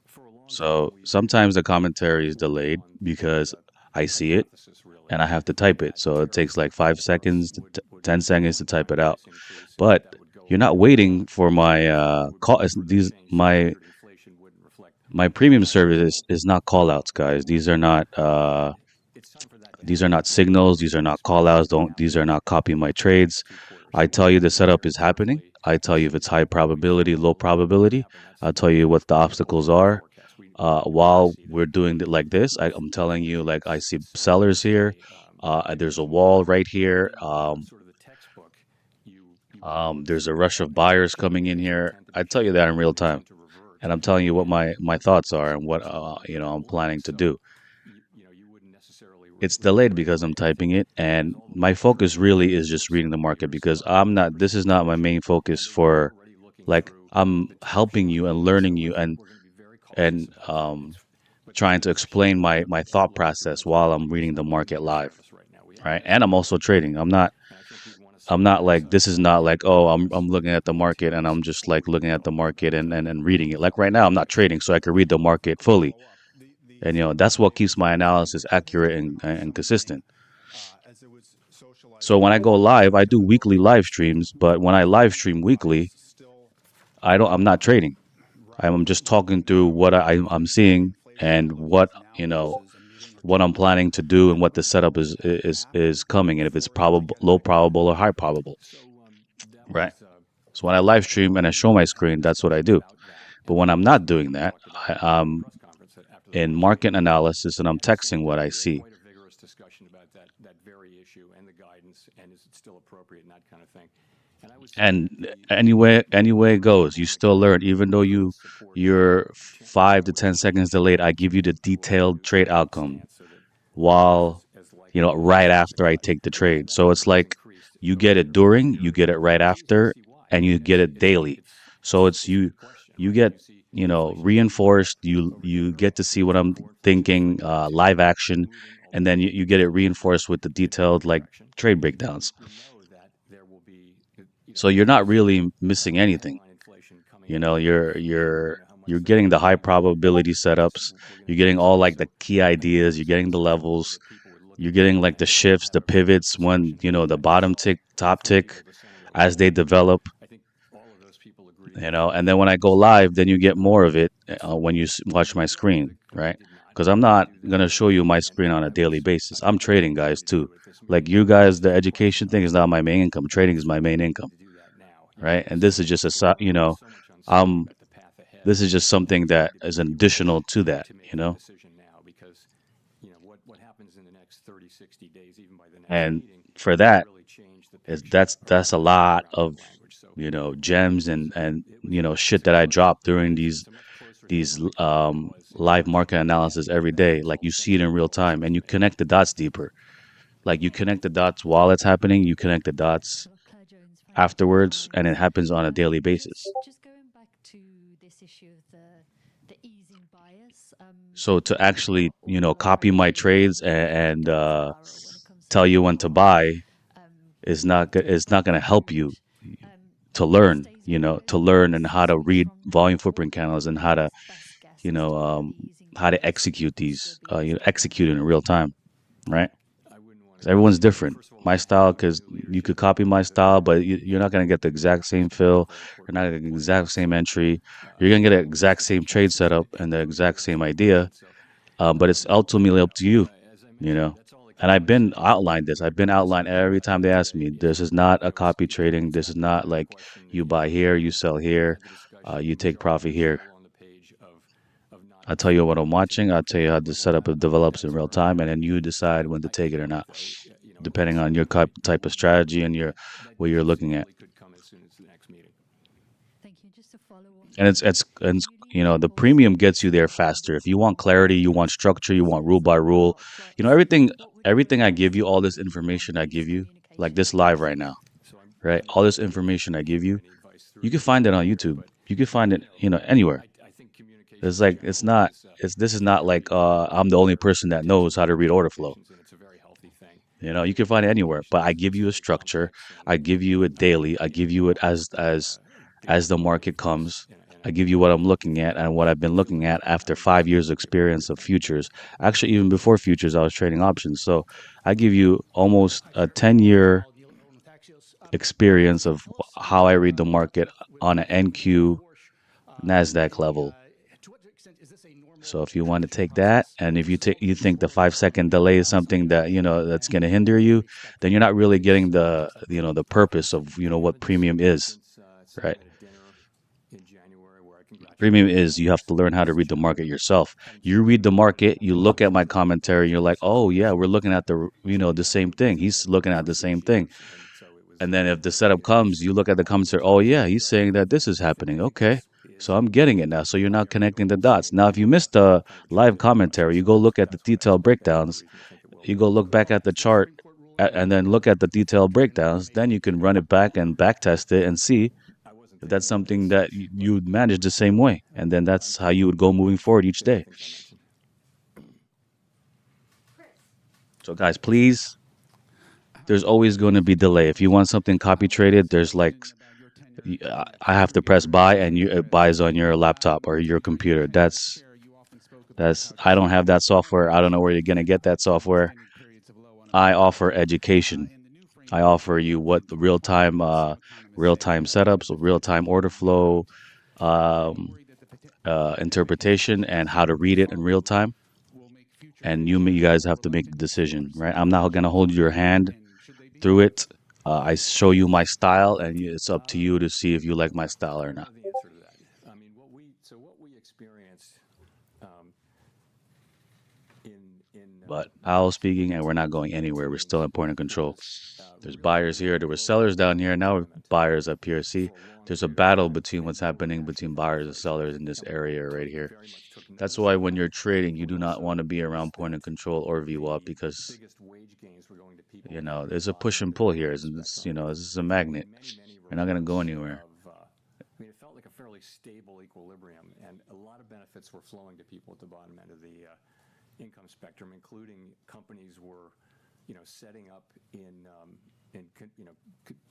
For a long time, So we've sometimes the commentary is delayed because I see it hypothesis really and I have to type it. So it takes like 5 seconds to 10 seconds to type it out. price increase But that would go you're not waiting for my call. These inflation wouldn't reflect. my premium service is not call outs, guys. It's time for that to These are not signals. These are not call outs. These are not copy my trades. I tell you the setup is happening. I tell you if it's high probability, low probability. I'll tell you what the obstacles are. While we're doing it like this, I'm telling you, like, I see sellers here. There's a wall right here. sort of the textbook. You There's a rush of buyers coming in here. I tell you that in real time, to revert. and I'm telling you what my thoughts are and what I'm planning to do. You wouldn't necessarily. It's delayed because I'm typing it, and my focus really is just reading the market because I'm not. This is not my main focus for, like, I'm helping you and learning you and trying to explain my thought process while I'm reading the market live, right? And I'm also trading. I'm not like, this is not like, oh, I'm looking at the market and I'm just like looking at the market and reading it. Like right now I'm not trading, so I can read the market fully. And that's what keeps my analysis accurate and consistent. So when I go live, I do weekly live streams, but when I live stream weekly, I'm not trading. I'm just talking through what I'm seeing and what I'm planning to do and what the setup is coming, and if it's probable, low probable, or high probable, right? So when I live stream and I show my screen, that's what I do. But when I'm not doing that, I'm in market analysis and I'm texting what I see. Quite a vigorous discussion about that very issue and the guidance and is it still appropriate and that kind of thing. And I would say And anyway it goes, you still learn, even though you're 5 to 10 seconds delayed. I give you the detailed trade outcome while right after I take the trade. So it's like you get it during, you get it right after, and you get it daily. So it's you get reinforced. You get to see what I'm thinking, live action, and then you get it reinforced with the detailed like trade breakdowns. So you're not really missing anything. You're getting the high probability setups. You're getting all like the key ideas. You're getting the levels. You're getting like the shifts, the pivots when the bottom tick, top tick, as they develop. And then when I go live, then you get more of it when you watch my screen, right? Because I'm not gonna show you my screen on a daily basis. I'm trading, guys, too. Like you guys, the education thing is not my main income. Trading is my main income, right? And this is just this is just something that is an additional to that, And for that, that's a lot of gems and shit that I drop during these live market analysis every day. Like you see it in real time and you connect the dots deeper. Like you connect the dots while it's happening, you connect the dots afterwards, and it happens on a daily basis. Just going back to this issue of the easing bias. So to actually, copy my trades and tell you when to buy is not going to help you to learn, to learn and how to read volume footprint candles and how to, how to execute these, execute it in real time, right? 'Cause everyone's different. My style, because you could copy my style, but you're not going to get the exact same fill. You're not going to get the exact same entry. You're going to get the exact same trade setup and the exact same idea. But it's ultimately up to you, And I've been outlined this. I've been outlined every time they ask me. This is not a copy trading. This is not like you buy here, you sell here, you take profit here. I'll tell you what I'm watching. I'll tell you how the setup develops in real time, and then you decide when to take it or not, depending on your type of strategy and your what you're looking at. Thank you. Just to follow up And on you know, the also premium gets you there faster. If you want clarity, you want structure, you want rule by rule, you know, everything I give you, all this information I give you, like this live right now, right? All this information I give you can find it on YouTube. You can find it, you know, anywhere. It's like it's this is not like I'm the only person that knows how to read order flow. You know, you can find it anywhere, but I give you a structure. I give you it daily. I give you it as the market comes. I give you what I'm looking at and what I've been looking at after 5 years experience of futures. Actually, even before futures, I was trading options. So I give you almost a 10-year experience of how I read the market on an NQ Nasdaq level. So if you want to take that, and if you think the 5 second delay is something that you know that's going to hinder you, then you're not really getting the you know the purpose of you know what premium is, right? Premium is you have to learn how to read the market yourself. You read the market, you look at my commentary, and you're like, oh yeah, we're looking at the you know the same thing. He's looking at the same thing. And then if the setup comes, you look at the commentary, oh yeah, he's saying that this is happening. Okay. So I'm getting it now. So you're now connecting the dots. Now, if you missed the live commentary, you go look at the detailed breakdowns. You go look back at the chart and then look at the detailed breakdowns. Then you can run it back and back test it and see if that's something that you would manage the same way. And then that's how you would go moving forward each day. So guys, please, there's always going to be delay. If you want something copy traded, there's like I have to press buy and it buys on your laptop or your computer. That's I don't have that software. I don't know where you're gonna get that software. I offer education. I offer you what the real time setups, real time order flow, um, interpretation, and how to read it in real time. And you guys have to make the decision, right? I'm not gonna hold your hand through it. I show you my style, and it's up to you to see if you like my style or not. The answer to that. I mean, what we experienced in But Powell speaking, and we're not going anywhere. We're still in point of control. There's buyers here. There were sellers down here. Now we're buyers up here. See, there's a battle between what's happening between buyers and sellers in this area right here. That's why when you're trading, you do not want to be around point of control or VWAP because you know there's a push and pull here. It's you know this is a magnet. You're not gonna go anywhere. I mean, it felt like a fairly stable equilibrium, and a lot of benefits were flowing to people at the bottom end of the income spectrum, including companies were, you know, setting up in you know,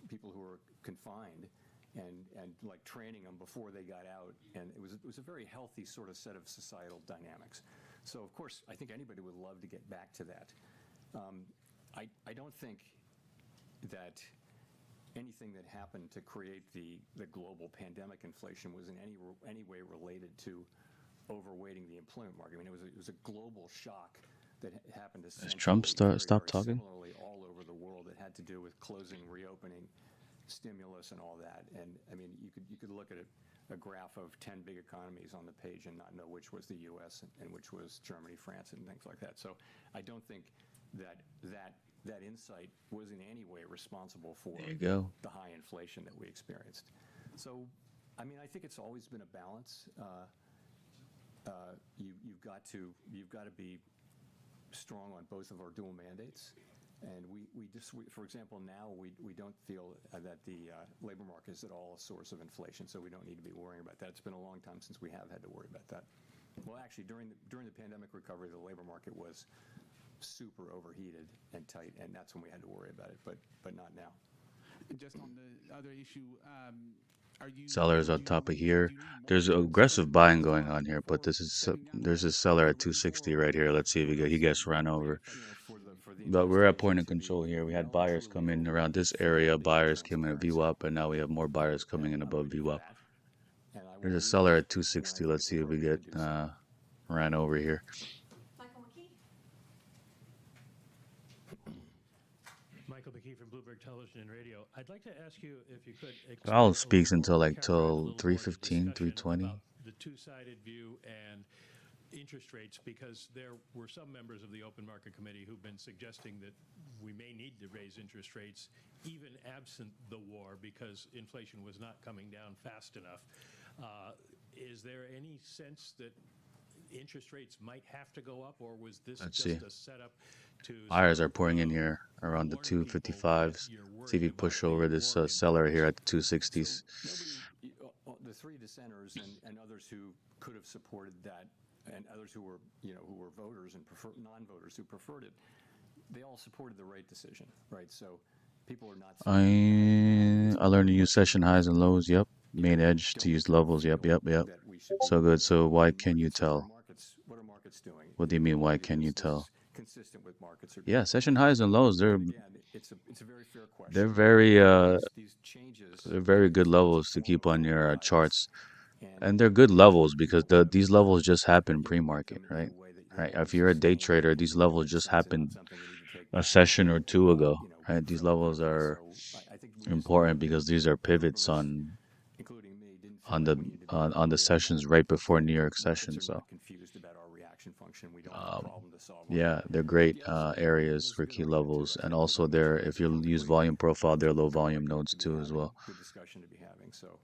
people who were confined and like training them before they got out, and it was a very healthy sort of set of societal dynamics. So of course, I think anybody would love to get back to that. I don't think that anything that happened to create the global pandemic inflation was in any way related to overweighting the employment market. I mean, it was a global shock that happened Does Trump stop talking? similarly all over the world. It had to do with closing, reopening, stimulus, and all that. And I mean, you could look at a graph of 10 big economies on the page and not know which was the U.S. and which was Germany, France, and things like that. So I don't think that insight was in any way responsible for There you go. the high inflation that we experienced. So, I mean, I think it's always been a balance. You've got to be strong on both of our dual mandates, and for example, now we don't feel that the labor market is at all a source of inflation, so we don't need to be worrying about that. It's been a long time since we have had to worry about that. Well, actually, during the pandemic recovery, the labor market was super overheated and tight, and that's when we had to worry about it, but not now. And just on the other issue, Sellers on top of here. There's aggressive buying going on here, but there's a seller at 260 right here. Let's see if he gets run over. But we're at point of control here. We had buyers come in around this area. Buyers came in at VWAP, and now we have more buyers coming in above VWAP. There's a seller at 260. Let's see if we get ran over here. Michael McKee from Bloomberg Television and Radio. I'd like to ask you if you could Powell expand a speaks little until more, like characterize a till little more the 3:15, discussion 3:20. about the two-sided view and interest rates, because there were some members of the Open Market Committee who've been suggesting that we may need to raise interest rates even absent the war because inflation was not coming down fast enough. Is there any sense that interest rates might have to go up, or was this Let's just see. a setup to Buyers sort are of, pouring in here around the warn people that 255s. you're See if worried you about push a over this war in seller here progress? at the 260s. The three dissenters and others who could have supported that, and others who were, who were voters and non-voters who preferred it, they all supported the rate decision, right? So people are not saying I learned to use session highs and lows. Yep. Main edge to use levels. Yep. that we should So good. So why can you so what are tell? what are markets doing? What do you mean, why can you tell? Consistent with markets are Yeah, doing. session highs and lows, Again, it's a very fair question. they're very These changes they're very good levels to keep on your charts. and And they're good levels because these levels just happen pre-market, right? Right. If you're a day trader, these levels just happened a session or two ago, right? These levels are important because these are pivots on the sessions right before New York session. So yeah, they're great areas for key levels, and also they're, if you use volume profile, they're low volume nodes too as well. Good discussion to be having. So,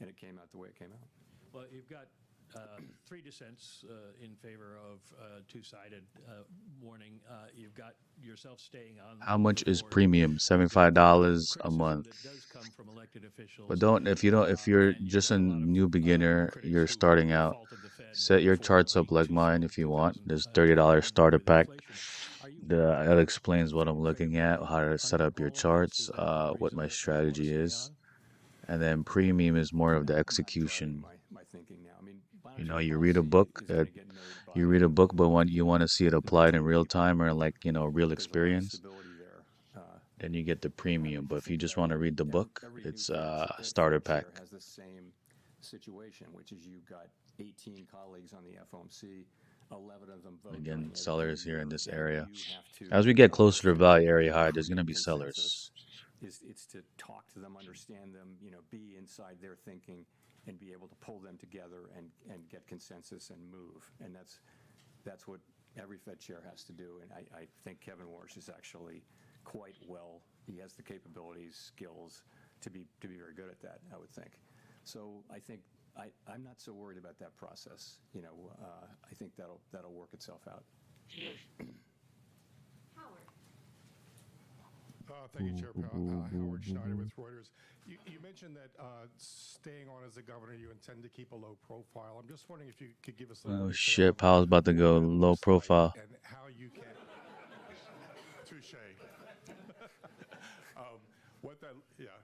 and it came out the way it came out. Well, you've got three dissents in favor of two-sided warning. You've got yourself staying on. How much is board. premium? $75 a Criticism month. that does come from elected officials. But if you're and you've just got a a lot of, new beginner, critics you're who starting out, faulted the Fed set your for charts up being like too mine slow if you in want. 2000, There's $30 starter with pack. inflation. Are you That explains what I'm looking at, how to set up your Paul, charts, is that a what reason my that you wanna strategy stay is. on? And then premium is more of the I'm not execution. driving my thinking now. I mean, You know, monetary you read a policy book, is gonna get noted by you read a book, but when you want to see it applied in many real people. time or like, real There's a lot of experience, stability there. then you get the premium. But if you think just want to read the book, every new it's Fed starter chair pack. has the same situation, which is you've got 18 colleagues on the FOMC, 11 of them vote. Again, during sellers every here in year, this and area. you have to As we get closer to value area high, create there's going to be sellers. consensus. It's to talk to them, understand them, be inside their thinking, and be able to pull them together and get consensus and move. And that's what every Fed chair has to do. And I think Kevin Warsh is actually quite well. He has the capabilities, skills to be very good at that, I would think. So I think I'm not so worried about that process. I think that'll work itself out. Thank you, Chair Powell. Howard Schneider with Reuters. You mentioned that staying on as a governor, you intend to keep a low profile. I'm just wondering if you could give us a little Oh detail shit, on Powell's about to what go that low looks like profile. and how you can. Touche.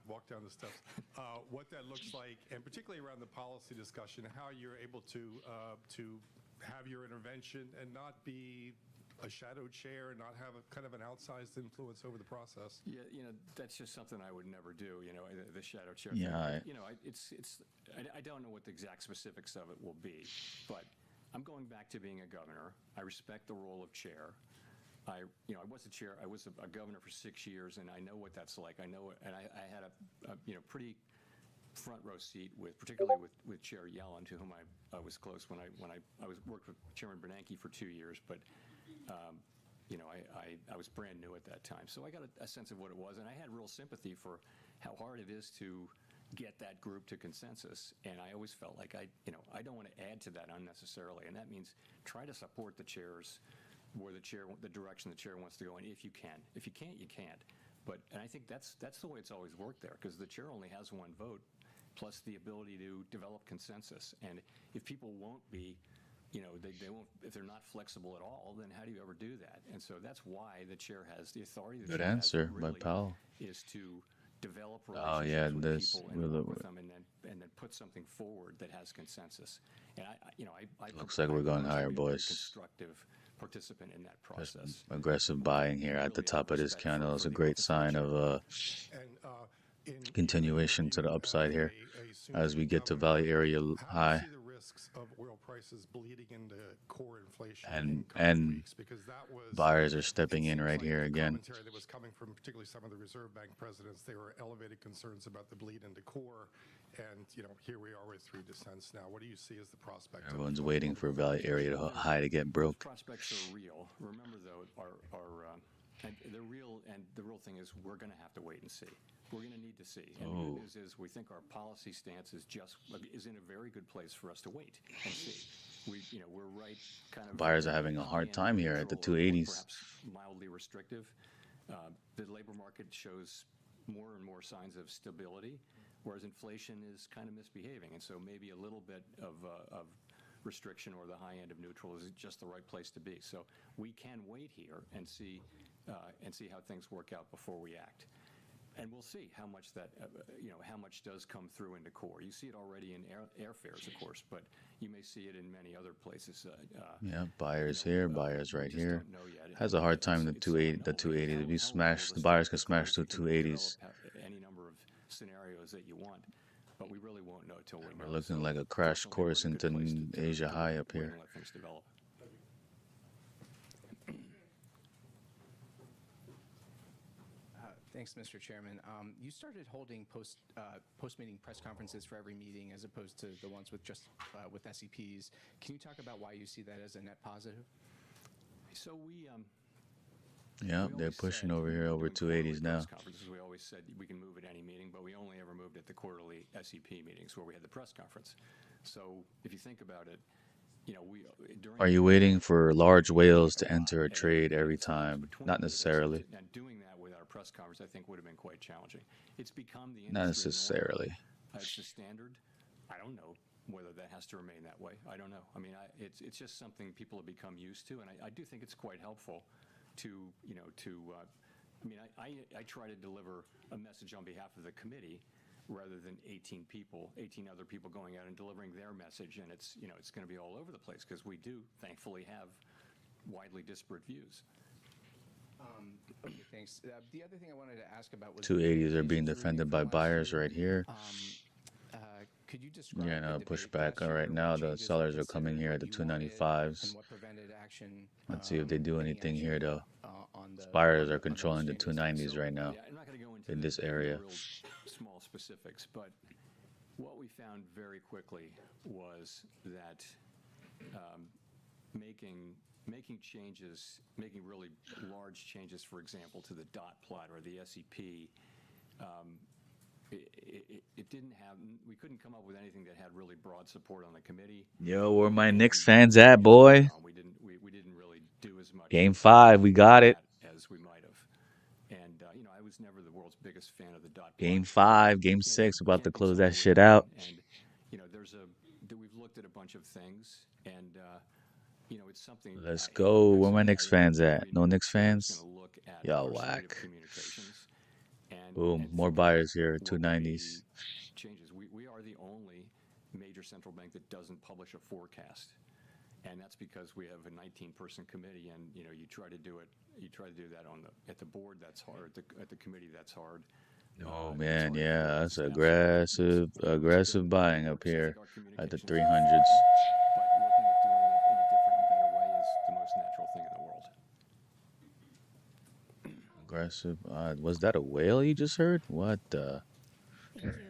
Walk down the steps. What that looks like, and particularly around the policy discussion, how you're able to have your intervention and not be a shadow chair and not have a kind of an outsized influence over the process. Yeah, that's just something I would never do. The shadow chair. Yeah, thing. I don't know what the exact specifics of it will be, but I'm going back to being a governor. I respect the role of chair. I was a chair. I was a governor for 6 years, and I know what that's like. I know it, and I had a pretty front row seat particularly with Chair Yellen, to whom I was close when I worked with Chairman Bernanke for 2 years, but. I was brand new at that time, so I got a sense of what it was, and I had real sympathy for how hard it is to get that group to consensus. And I always felt like I don't want to add to that unnecessarily, and that means try to support the chairs where the direction the chair wants to go in, if you can. If you can't, you can't. And I think that's the way it's always worked there, because the chair only has one vote, plus the ability to develop consensus. And if people won't be. They won't, if they're not flexible at all, then how do you ever do that? And so that's why the chair has the authority. Good answer by Powell. Is to develop relationships with this people and work with them, and then put something forward that has consensus. And I Looks like we're going higher, be a very boys. constructive participant in that process. Aggressive buying here at the top of this candle is a great sign of continuation to the upside here as we get to value area high. prices bleeding into core inflation And in coming and weeks, because that was, buyers are it stepping in seems right like here the again. commentary that was coming from particularly some of the Reserve Bank presidents. They were elevated concerns about the bleed into core. And, here we are with 3 descents now. What do you see as the prospect? Everyone's waiting for value area to high to get Those broke. prospects are real. Remember, though, and they're real, and the real thing is we're going to have to wait and see. We're going to need to see. And the Oh. good news is we think our policy stance is in a very good place for us to wait and see. We're right kind of. Buyers are having a hard high-end time here at the neutral or 280s. Perhaps mildly restrictive. The labor market shows more and more signs of stability, whereas inflation is kind of misbehaving. And so maybe a little bit of restriction or the high end of neutral is just the right place to be. So we can wait here and see how things work out before we act. And we'll see how much that, how much does come through into core. You see it already in airfares, of course, but you may see it in many other places. Yeah, buyers here, buyers right just here. don't know yet. Has a hard time the 280, the 280. If you smash, the buyers can smash the 280s. Any number of scenarios that you want, but we really won't know till we know. We're looking So like a crash fortunately, we're course in a good into place to Asia high up wait here. and let things develop. Thanks, Mr. Chairman. You started holding post-meeting press conferences for every meeting as opposed to the ones with just with SEPs. Can you talk about why you see that as a net positive? So Yeah, we they're always pushing said over when here we were over doing 280s quarterly now. press conferences, we always said we can move at any meeting, but we only ever moved at the quarterly SEP meetings where we had the press conference. So if you think about it, during Are you waiting for large whales to enter a trade every time? Not necessarily. And doing that without a press conference, I think, would have been quite challenging. It's become the Not industry norm. necessarily. It's the standard. I don't know whether that has to remain that way. I don't know. I mean, it's just something people have become used to, and I do think it's quite helpful to I try to deliver a message on behalf of the committee rather than 18 other people going out and delivering their message, and it's going to be all over the place because we do thankfully have widely disparate views. Okay, thanks. The other thing I wanted to ask about was 280s are being defended by buyers right here. Could you describe Yeah, no, the push debate back. last All right, year, now what the changes were sellers are coming considered, here what at the you wanted, 295s. and what prevented action? Let's see if they do any anything action, here, though. on the Buyers are on the controlling the exchanges. 290s right now Yeah, I'm not going to go into in the this area. real small specifics, but what we found very quickly was that making changes, making really large changes, for example, to the dot plot or the SEP, it didn't have, we couldn't come up with anything that had really broad support on the committee. Yo, where my Knicks fans at, boy? We didn't really do as much. Game 5, we got it. As we might have. And, I was never the world's biggest fan of the dot plot. Game 5, Game 6, about to close that shit out. And, we've looked at a bunch of things, and, it's something. Let's go. Where my Knicks fans at? No Knicks fans? Y'all Y'all whack. Boom, more buyers here, 290s. Changes. We are the only major central bank that doesn't publish a forecast. And that's because we have a 19-person committee, and you try to do that at the board. That's hard. At the committee, that's hard. Oh man, yeah, that's aggressive buying up here at the 300s. But looking at doing it in a different and better way is the most natural thing in the world. Aggressive. Was that a whale you just heard? What the? Thank you.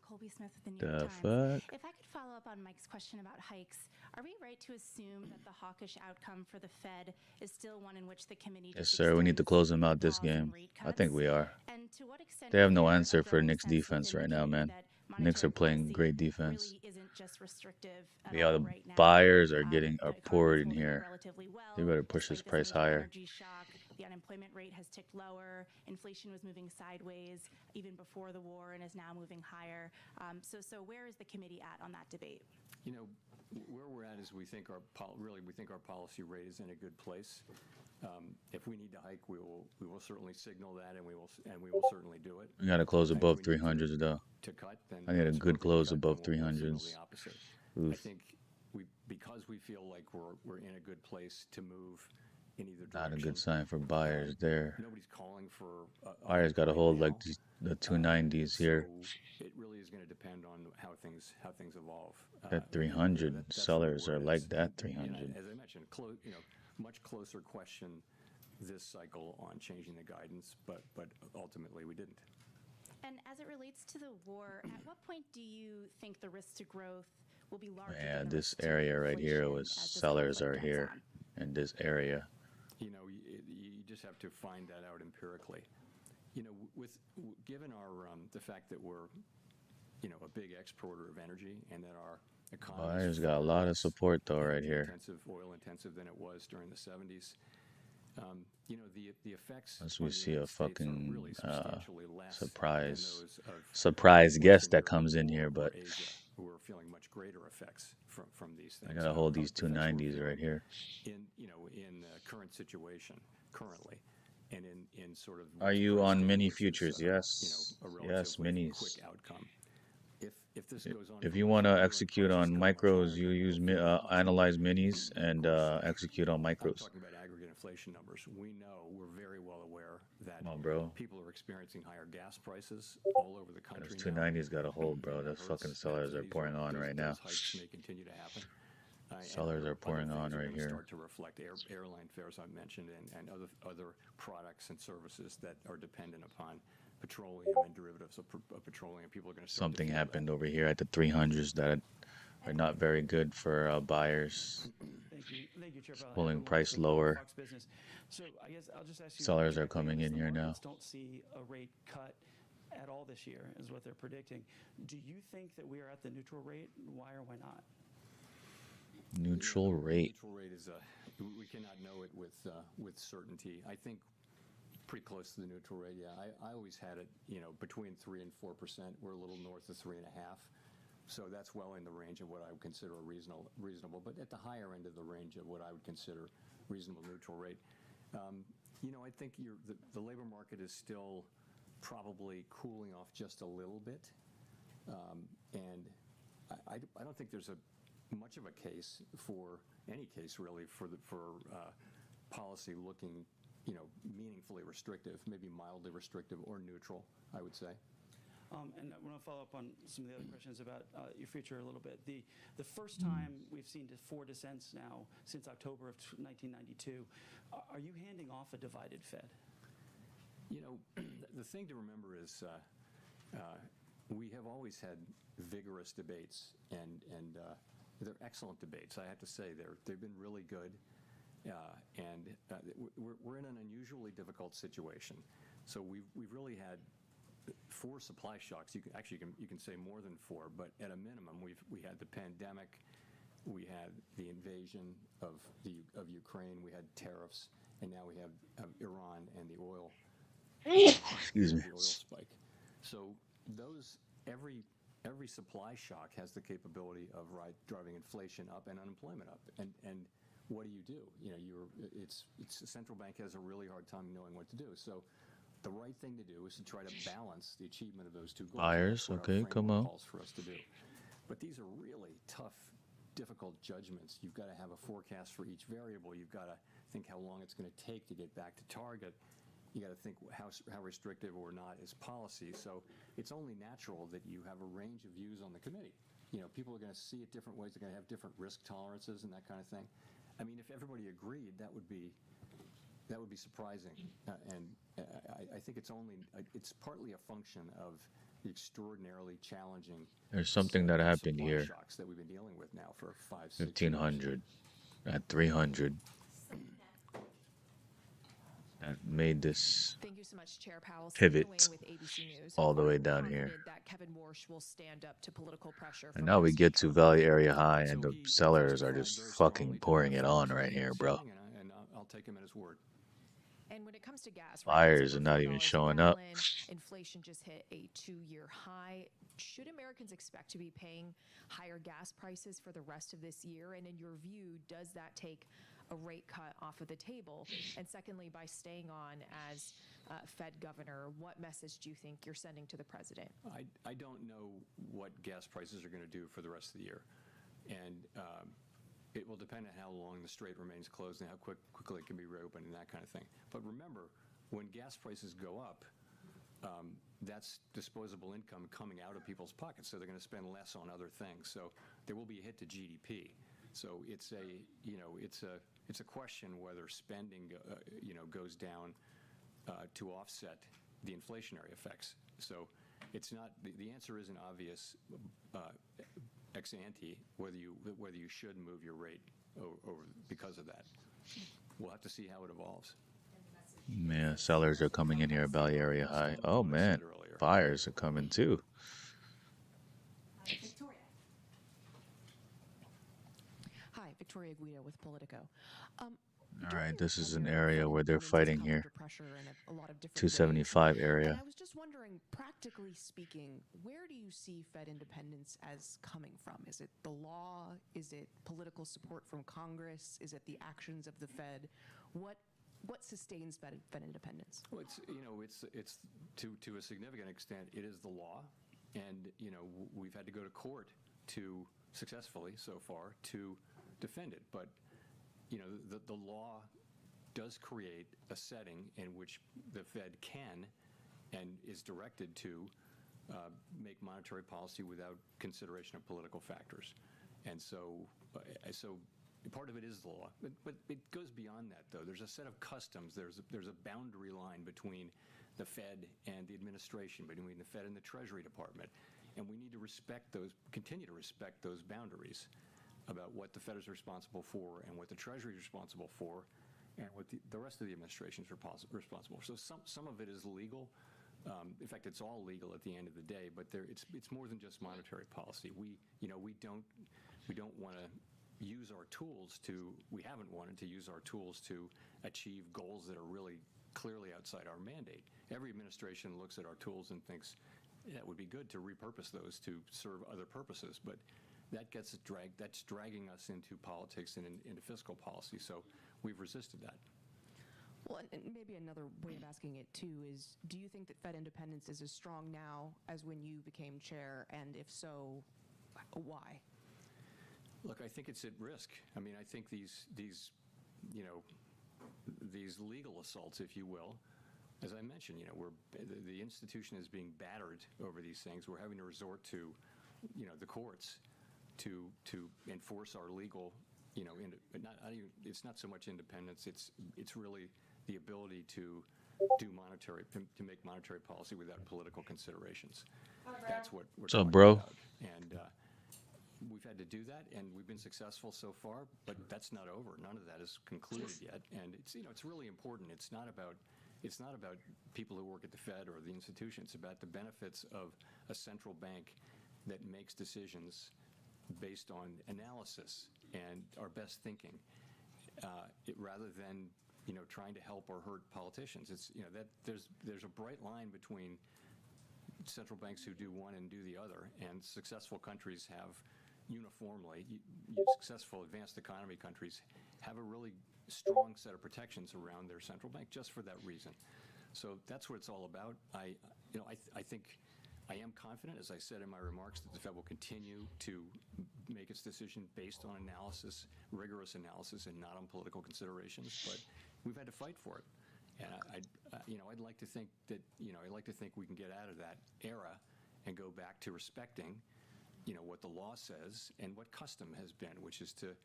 Colby Smith with the New The York Times. fuck? If I could follow up on Mike's question about hikes, are we right to assume that the hawkish outcome for the Fed is still one in which the committee Yes, just sir. We need to extends close them out this pause and game. rate I think cuts? we are. And to what extent They have is no there a answer for growing Knicks sense defense within right the now, committee man. that Knicks are monetary playing policy great defense. really isn't just restrictive at Yeah, all the right now? buyers are The economy poured is in holding up here. relatively well, They better push this despite price major higher. energy shock. The unemployment rate has ticked lower. Inflation was moving sideways even before the war and is now moving higher. So where is the committee at on that debate? Where we're at is we think our policy rate is in a good place. If we need to hike, we will certainly signal that, and we will certainly do it. We got to close If above we need 300s though. to cut, then I need a that's good where we close cut, above and we'll signal 300s. the opposite. I Oof. think because we feel like we're in a good place to move in either Not a direction. good sign for buyers there. Nobody's calling for Buyers got to right hold now. like the 290s here. So it really is going to depend on how things evolve. That 300 that's sellers really are where it like is. that And 300. as I mentioned, much closer question this cycle on changing the guidance, but ultimately we didn't. And as it relates to the war, at what point do you think the risk to growth will be larger Yeah, than the this risk to area right here inflation was as this sellers conflict are goes here on? in this area. You know, you just have to find that out empirically. You know, given our the fact that we're, you know, a big exporter of energy and that our economy Buyers is got a far lot of less support though right energy here. intensive, oil intensive than it was during the 70s. You know, the effects As on we the see a United States are fucking really substantially less than surprise those of surprise guest Western that Europe comes in here, or but Asia, who are feeling much greater effects from these I things. gotta hold Of these the effects we're 290s right feeling here. in the current situation currently, and in sort of Are what's you priced on in, mini which is, futures? you Yes, know, a yes, relatively minis. quick outcome. If this goes on If for you much want to longer and execute prices on go much micros, higher, you then use we'll feel it much more. analyze minis Of and course, execute on I'm micros. talking about aggregate inflation numbers. We're very well aware that Come on, bro. people are experiencing higher gas prices all over the country Those now. 290s got a hold, bro. And that Those fucking hurts. sellers are pouring on right now. Those hikes may continue to happen. Sellers are pouring on things are right going to here. start to reflect airline fares I mentioned and other products and services that are dependent upon petroleum and derivatives of petroleum. People are going to start Something to feel happened that. over here at the 300s that are not very good for buyers. Thank you, Chair Powell. Pulling Edward price Wilson, lower. Fox Business. So I guess I'll just ask you Sellers are directly on coming this. in The here now. markets don't see a rate cut at all this year, is what they're predicting. Do you think that we are at the neutral rate? Why or why not? Neutral rate. Neutral rate is we cannot know it with certainty. I think pretty close to the neutral rate. Yeah, I always had it, you know, between 3% and 4%. We're a little north of 3.5%, so that's well in the range of what I would consider a reasonable, but at the higher end of the range of what I would consider reasonable neutral rate. You know, I think the labor market is still probably cooling off just a little bit, and I don't think there's much of a case for any case really for policy looking, you know, meaningfully restrictive, maybe mildly restrictive or neutral, I would say. And I want to follow up on some of the other questions about your future a little bit. The first time we've seen 4 dissents now since October of 1992, are you handing off a divided Fed? You know, the thing to remember is we have always had vigorous debates, and they're excellent debates. I have to say they've been really good, and we're in an unusually difficult situation. So we've really had 4 supply shocks. You can say more than 4, but at a minimum, we had the pandemic, we had the invasion of Ukraine, we had tariffs, and now we have Iran and the oil. Excuse me. The oil spike. So every supply shock has the capability of driving inflation up and unemployment up. And what do? You know, it's the central bank has a really hard time knowing what to do. So the right thing to do is to try to balance the achievement of those two goals. Buyers, That's what okay, our come framework on. calls for us to do. But these are really tough, difficult judgments. You've got to have a forecast for each variable. You've got to think how long it's going to take to get back to target. You got to think how restrictive or not is policy. So it's only natural that you have a range of views on the committee. You know, people are going to see it different ways. They're going to have different risk tolerances and that kind of thing. I mean, if everybody agreed, that would be surprising. And I think it's partly a function of the extraordinarily challenging. There's something that happened supply here. shocks that we've been dealing with now for 5, 6 years. 1500 at 300. That made this Thank you so much, Chair Powell. pivot With ABC News. all the Are way you down here. confident that Kevin Warsh will stand up to political pressure And from now we Wall get Street to value area high, So and the he sellers are testified just very fucking strongly to pouring the it on effects right of here, this bro. thing, and I'll take him at his word. And when it comes to gas, Buyers it's are over not even $4 a showing up. gallon. Inflation just hit a 2-year high. Should Americans expect to be paying higher gas prices for the rest of this year? And in your view, does that take a rate cut off of the table? And secondly, by staying on as Fed governor, what message do you think you're sending to the president? I don't know what gas prices are going to do for the rest of the year. And it will depend on how long the strait remains closed and how quickly it can be reopened and that kind of thing. But remember, when gas prices go up, that's disposable income coming out of people's pockets, so they're going to spend less on other things. So there will be a hit to GDP. So it's a question whether spending goes down to offset the inflationary effects. So it's not the answer isn't obvious ex ante whether you should move your rate over because of that. We'll have to see how it evolves. Man, sellers are coming in here about area high. Oh man, buyers are coming too. Victoria. Hi, Victoria Guido with Politico. All right, this is an area where they're fighting here. Pressure in a lot of different 275 area. And I was just wondering, practically speaking, where do you see Fed independence as coming from? Is it the law? Is it political support from Congress? Is it the actions of the Fed? What sustains Fed independence? Well, it's to a significant extent, it is the law, and we've had to go to court to successfully so far to defend it. But the law does create a setting in which the Fed can and is directed to make monetary policy without consideration of political factors, and so part of it is the law, but it goes beyond that, though. There's a set of customs. There's a boundary line between the Fed and the administration, between the Fed and the Treasury Department, and we need to continue to respect those boundaries about what the Fed is responsible for and what the Treasury is responsible for, and what the rest of the administration is responsible for. So some of it is legal. In fact, it's all legal at the end of the day. But it's more than just monetary policy. We don't want to use our tools to. We haven't wanted to use our tools to achieve goals that are really clearly outside our mandate. Every administration looks at our tools and thinks, yeah, it would be good to repurpose those to serve other purposes, but that's dragging us into politics and into fiscal policy. So we've resisted that. Well, and maybe another way of asking it too is, do you think that Fed independence is as strong now as when you became chair? And if so, why? Look, I think it's at risk. I mean, I think these legal assaults, if you will, as I mentioned, the institution is being battered over these things. We're having to resort to, the courts to enforce our legal, it's not so much independence. It's really the ability to make monetary policy without political considerations. That's what we're talking about. And we've had to do that, and we've been successful so far, but that's not over. None of that is concluded yet, and it's really important. It's not about people who work at the Fed or the institution. It's about the benefits of a central bank that makes decisions based on analysis and our best thinking, rather than trying to help or hurt politicians. It's that there's a bright line between central banks who do one and do the other, and successful countries have uniformly, successful advanced economy countries have a really strong set of protections around their central bank just for that reason. So that's what it's all about. I think I am confident, as I said in my remarks, that the Fed will continue to make its decision based on analysis, rigorous analysis, and not on political considerations. But we've had to fight for it, and I'd like to think that we can get out of that era and go back to respecting, what the law says and what custom has been, which is to,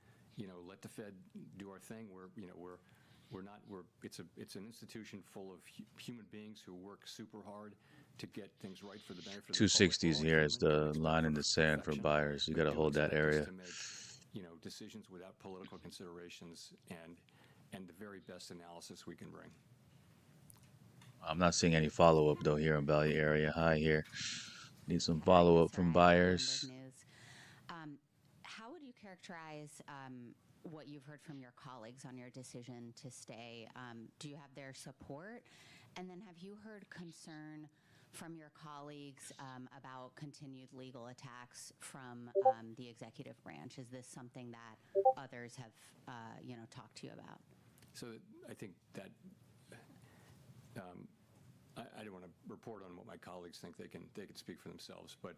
let the Fed do our thing. It's an institution full of human beings who work super hard to get things right for the benefit of the public. 260s here is the line in the sand for buyers. You got to hold that area. To make, decisions without political considerations and the very best analysis we can bring. I'm not seeing any follow-up though here in Valley area high here. Need some follow-up from buyers. How would you characterize what you've heard from your colleagues on your decision to stay? Do you have their support? And then have you heard concern from your colleagues about continued legal attacks from the executive branch? Is this something that others have, talked to you about? So I think that I don't want to report on what my colleagues think. They can speak for themselves. But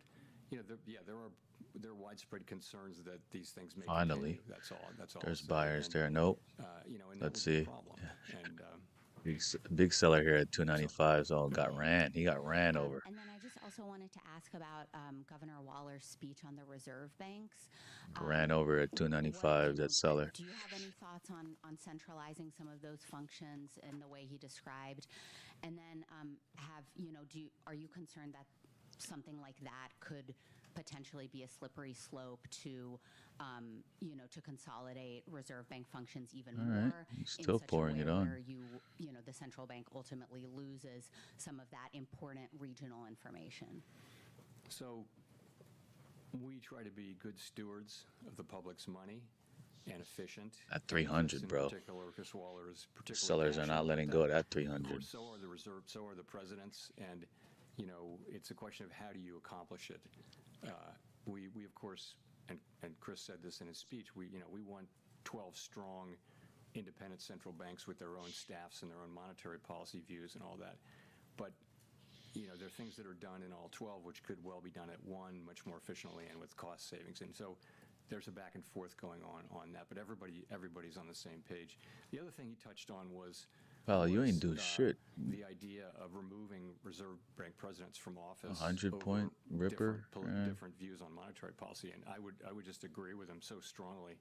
there are widespread concerns that these things may finally continue. That's all. There's buyers there. Nope. And Let's see. yeah. And Big seller here at 295. So got ran. He got ran over. And then I just also wanted to ask about Governor Waller's speech on the reserve banks. Ran over at 295. That seller. Do you have any thoughts on centralizing some of those functions in the way he described? And then are you concerned that something like that could potentially be a slippery slope to, to consolidate reserve bank functions even All right. more? He's still pouring it on. Where the central bank ultimately loses some of that important regional information. So we try to be good stewards of the public's money and efficient. At 300, bro. The sellers are not letting go of that 300. So are the reserve. So are the presidents, and it's a question of how do you accomplish it. We of course, and Chris said this in his speech. We want 12 strong, independent central banks with their own staffs and their own monetary policy views and all that. But there are things that are done in all 12 which could well be done at one much more efficiently and with cost savings. And so there's a back and forth going on that. But everybody's on the same page. The other thing he touched on was. Well, you ain't do shit. The idea of removing reserve bank presidents from office. 100-point ripper. Different views on monetary policy, and I would just agree with him so strongly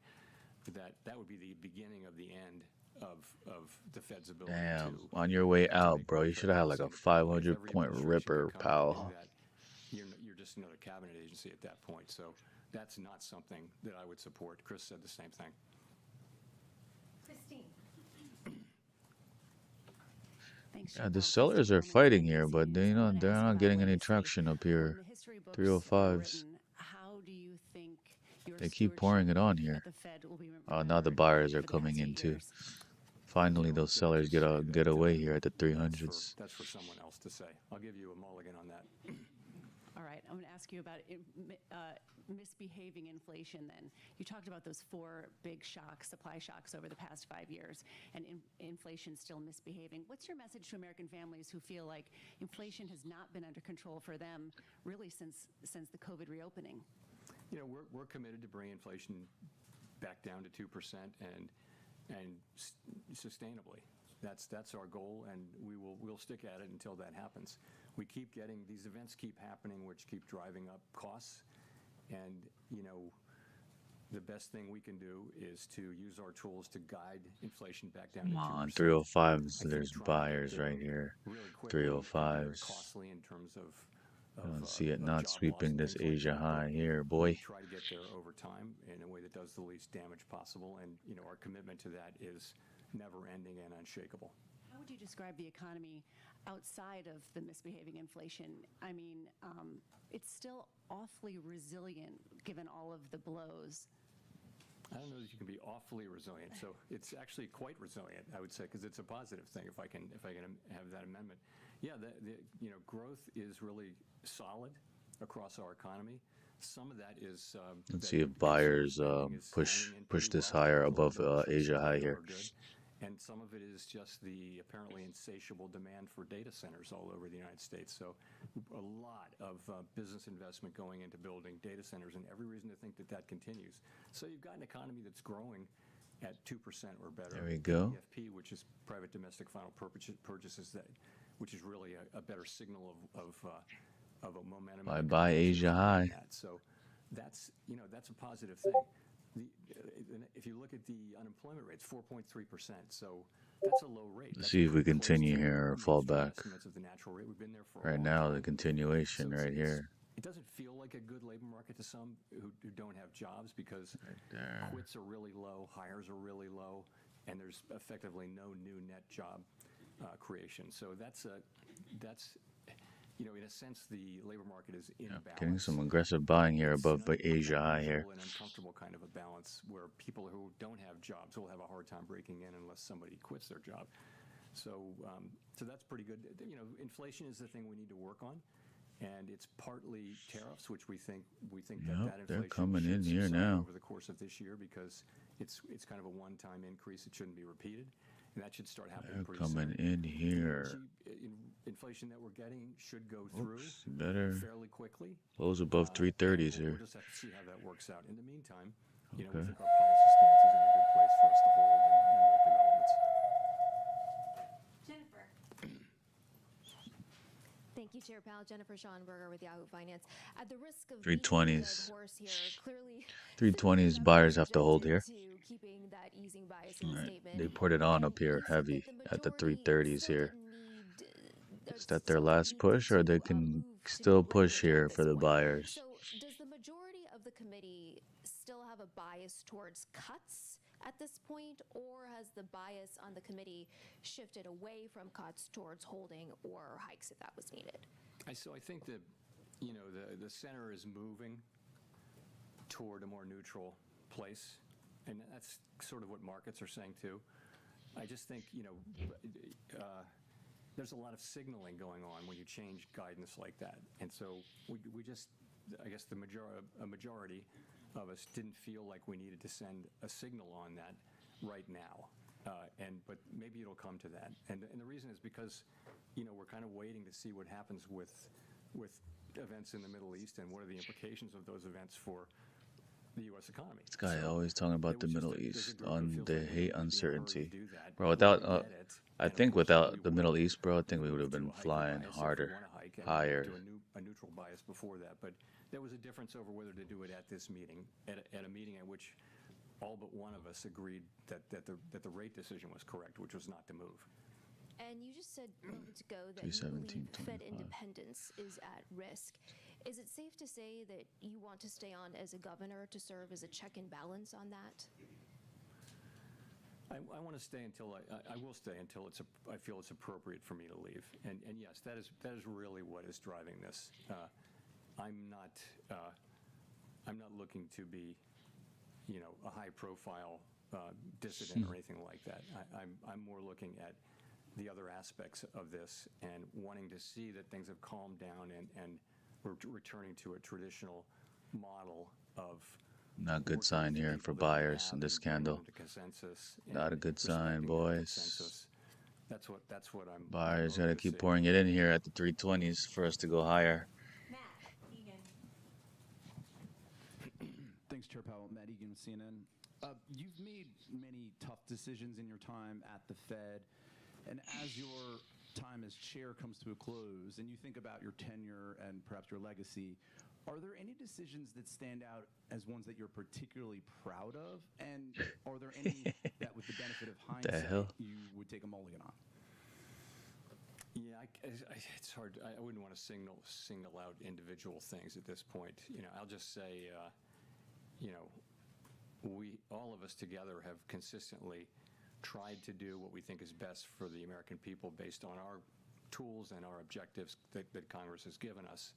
that would be the beginning of the end of the Fed's ability. Damn, on your way out, bro, you should have had like a 500-point ripper, pal. You're just another cabinet agency at that point, so that's not something that I would support. Chris said the same thing. Christine. Yeah, the sellers are fighting here, but they're not getting any traction up here. 305s. They keep pouring it on here. Now the buyers are coming in too. Finally, those sellers get away here at the 300s. That's for someone else to say. I'll give you a mulligan on that. All right, I'm going to ask you about misbehaving inflation then. You talked about those four big shocks, supply shocks over the past 5 years, and inflation still misbehaving. What's your message to American families who feel like inflation has not been under control for them really since the COVID reopening? We're committed to bring inflation back down to 2% and sustainably. That's our goal, and we'll stick at it until that happens. We keep getting these events keep happening, which keep driving up costs, and the best thing we can do is to use our tools to guide inflation back down. Come on, 305s. There's buyers right here. 305s. Costly in terms of. I don't see it not sweeping this Asia high here, boy. Try to get there over time in a way that does the least damage possible, and our commitment to that is never ending and unshakable. How would you describe the economy outside of the misbehaving inflation? I mean, it's still awfully resilient given all of the blows. I don't know that you can be awfully resilient. So it's actually quite resilient, I would say, because it's a positive thing. If I can have that amendment, yeah, the growth is really solid across our economy. Some of that is. Let's see if buyers push this higher above Asia high here. And some of it is just the apparently insatiable demand for data centers all over the United States. So a lot of business investment going into building data centers, and every reason to think that continues. So you've got an economy that's growing at 2% or better. There we go. PFP, which is private domestic final purchases, which is really a better signal of a momentum. Bye Asia high. So that's a positive thing. If you look at the unemployment rate, it's 4.3%. So that's a low rate. Let's see if we continue here or fall back. We've been there for right now, the continuation right here. It doesn't feel like a good labor market to some who don't have jobs because quits are really low, hires are really low, and there's effectively no new net job creation. So that's in a sense, the labor market is in balance. Getting some aggressive buying here above Asia high here. An uncomfortable kind of a balance where people who don't have jobs will have a hard time breaking in unless somebody quits their job. So that's pretty good. Inflation is the thing we need to work on, and it's partly tariffs, which we think that inflation they're coming in should here subside now over the course of this year because it's kind of a one-time increase. It shouldn't be repeated. And that should start happening They're pretty coming soon. in here. Inflation that we're getting should go through fairly quickly. Close above 330s here. We'll just have to see how that works out. In the meantime, we think our policy stance is in a good place for us to hold and make developments. Thank you, Chair Powell. Jennifer Schonberger with Yahoo Finance. At the risk of 320s. horse here, clearly 320s buyers have to hold here. keeping that easing bias in All the right. statement. They put it on And up here you said heavy that the at the majority 330s still here. didn't need, Is that their still last needed push, or to, they can move to still rate push at here this for the point. buyers? So does the majority of the committee still have a bias towards cuts at this point, or has the bias on the committee shifted away from cuts towards holding or hikes if that was needed? So I think that, the center is moving toward a more neutral place, and that's sort of what markets are saying too. I just think, there's a lot of signaling going on when you change guidance like that, and so we just, I guess a majority of us didn't feel like we needed to send a signal on that right now. But maybe it'll come to that. And the reason is because, we're kind of waiting to see what happens with events in the Middle East and what are the implications of those events for the U.S. economy. This guy always talking about the Middle East on the hate uncertainty. do that. Bro, without, I think without the Middle East, bro, I think we would have been flying harder, higher. A neutral bias before that, but there was a difference over whether to do it at this meeting, at a meeting at which all but one of us agreed that the rate decision was correct, which was not to move. And you just said moments ago that you believe Fed independence is at risk. Is it safe to say that you want to stay on as a governor to serve as a check and balance on that? I want to stay until I will stay until I feel it's appropriate for me to leave. And yes, that is really what is driving this. I'm not looking to be, a high profile dissident or anything like that. I'm more looking at the other aspects of this and wanting to see that things have calmed down and we're returning to a traditional model of Not a good sign here for buyers in this candle. Not a good sign, boys. That's what I'm. Buyers gotta keep pouring it in here at the 320s for us to go higher. Thanks, Chair Powell. Matt Egan with CNN. You've made many tough decisions in your time at the Fed, and as your time as chair comes to a close, and you think about your tenure and perhaps your legacy, are there any decisions that stand out as ones that you're particularly proud of? And are there any that, with the benefit of hindsight, you would take a mulligan on? Yeah, it's hard. I wouldn't want to single out individual things at this point. I'll just say, we, all of us together, have consistently tried to do what we think is best for the American people based on our tools and our objectives that Congress has given us.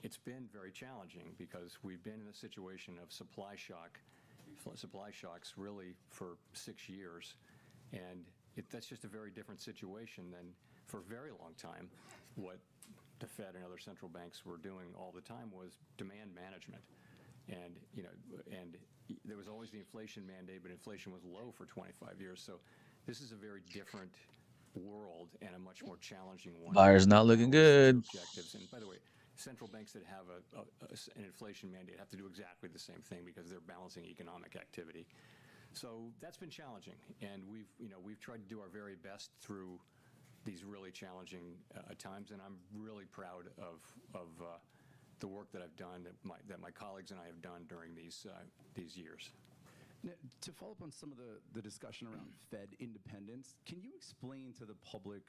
It's been very challenging because we've been in a situation of supply shocks really for 6 years, and that's just a very different situation than for a very long time. What the Fed and other central banks were doing all the time was demand management. And, and there was always the inflation mandate, but inflation was low for 25 years. So this is a very different world and a much more challenging one. Buyers not looking good. Objectives. And by the way, central banks that have an inflation mandate have to do exactly the same thing because they're balancing economic activity. So that's been challenging, and we've tried to do our very best through these really challenging times, and I'm really proud of the work that I've done, that my colleagues and I have done during these years. Now, to follow up on some of the discussion around Fed independence, can you explain to the public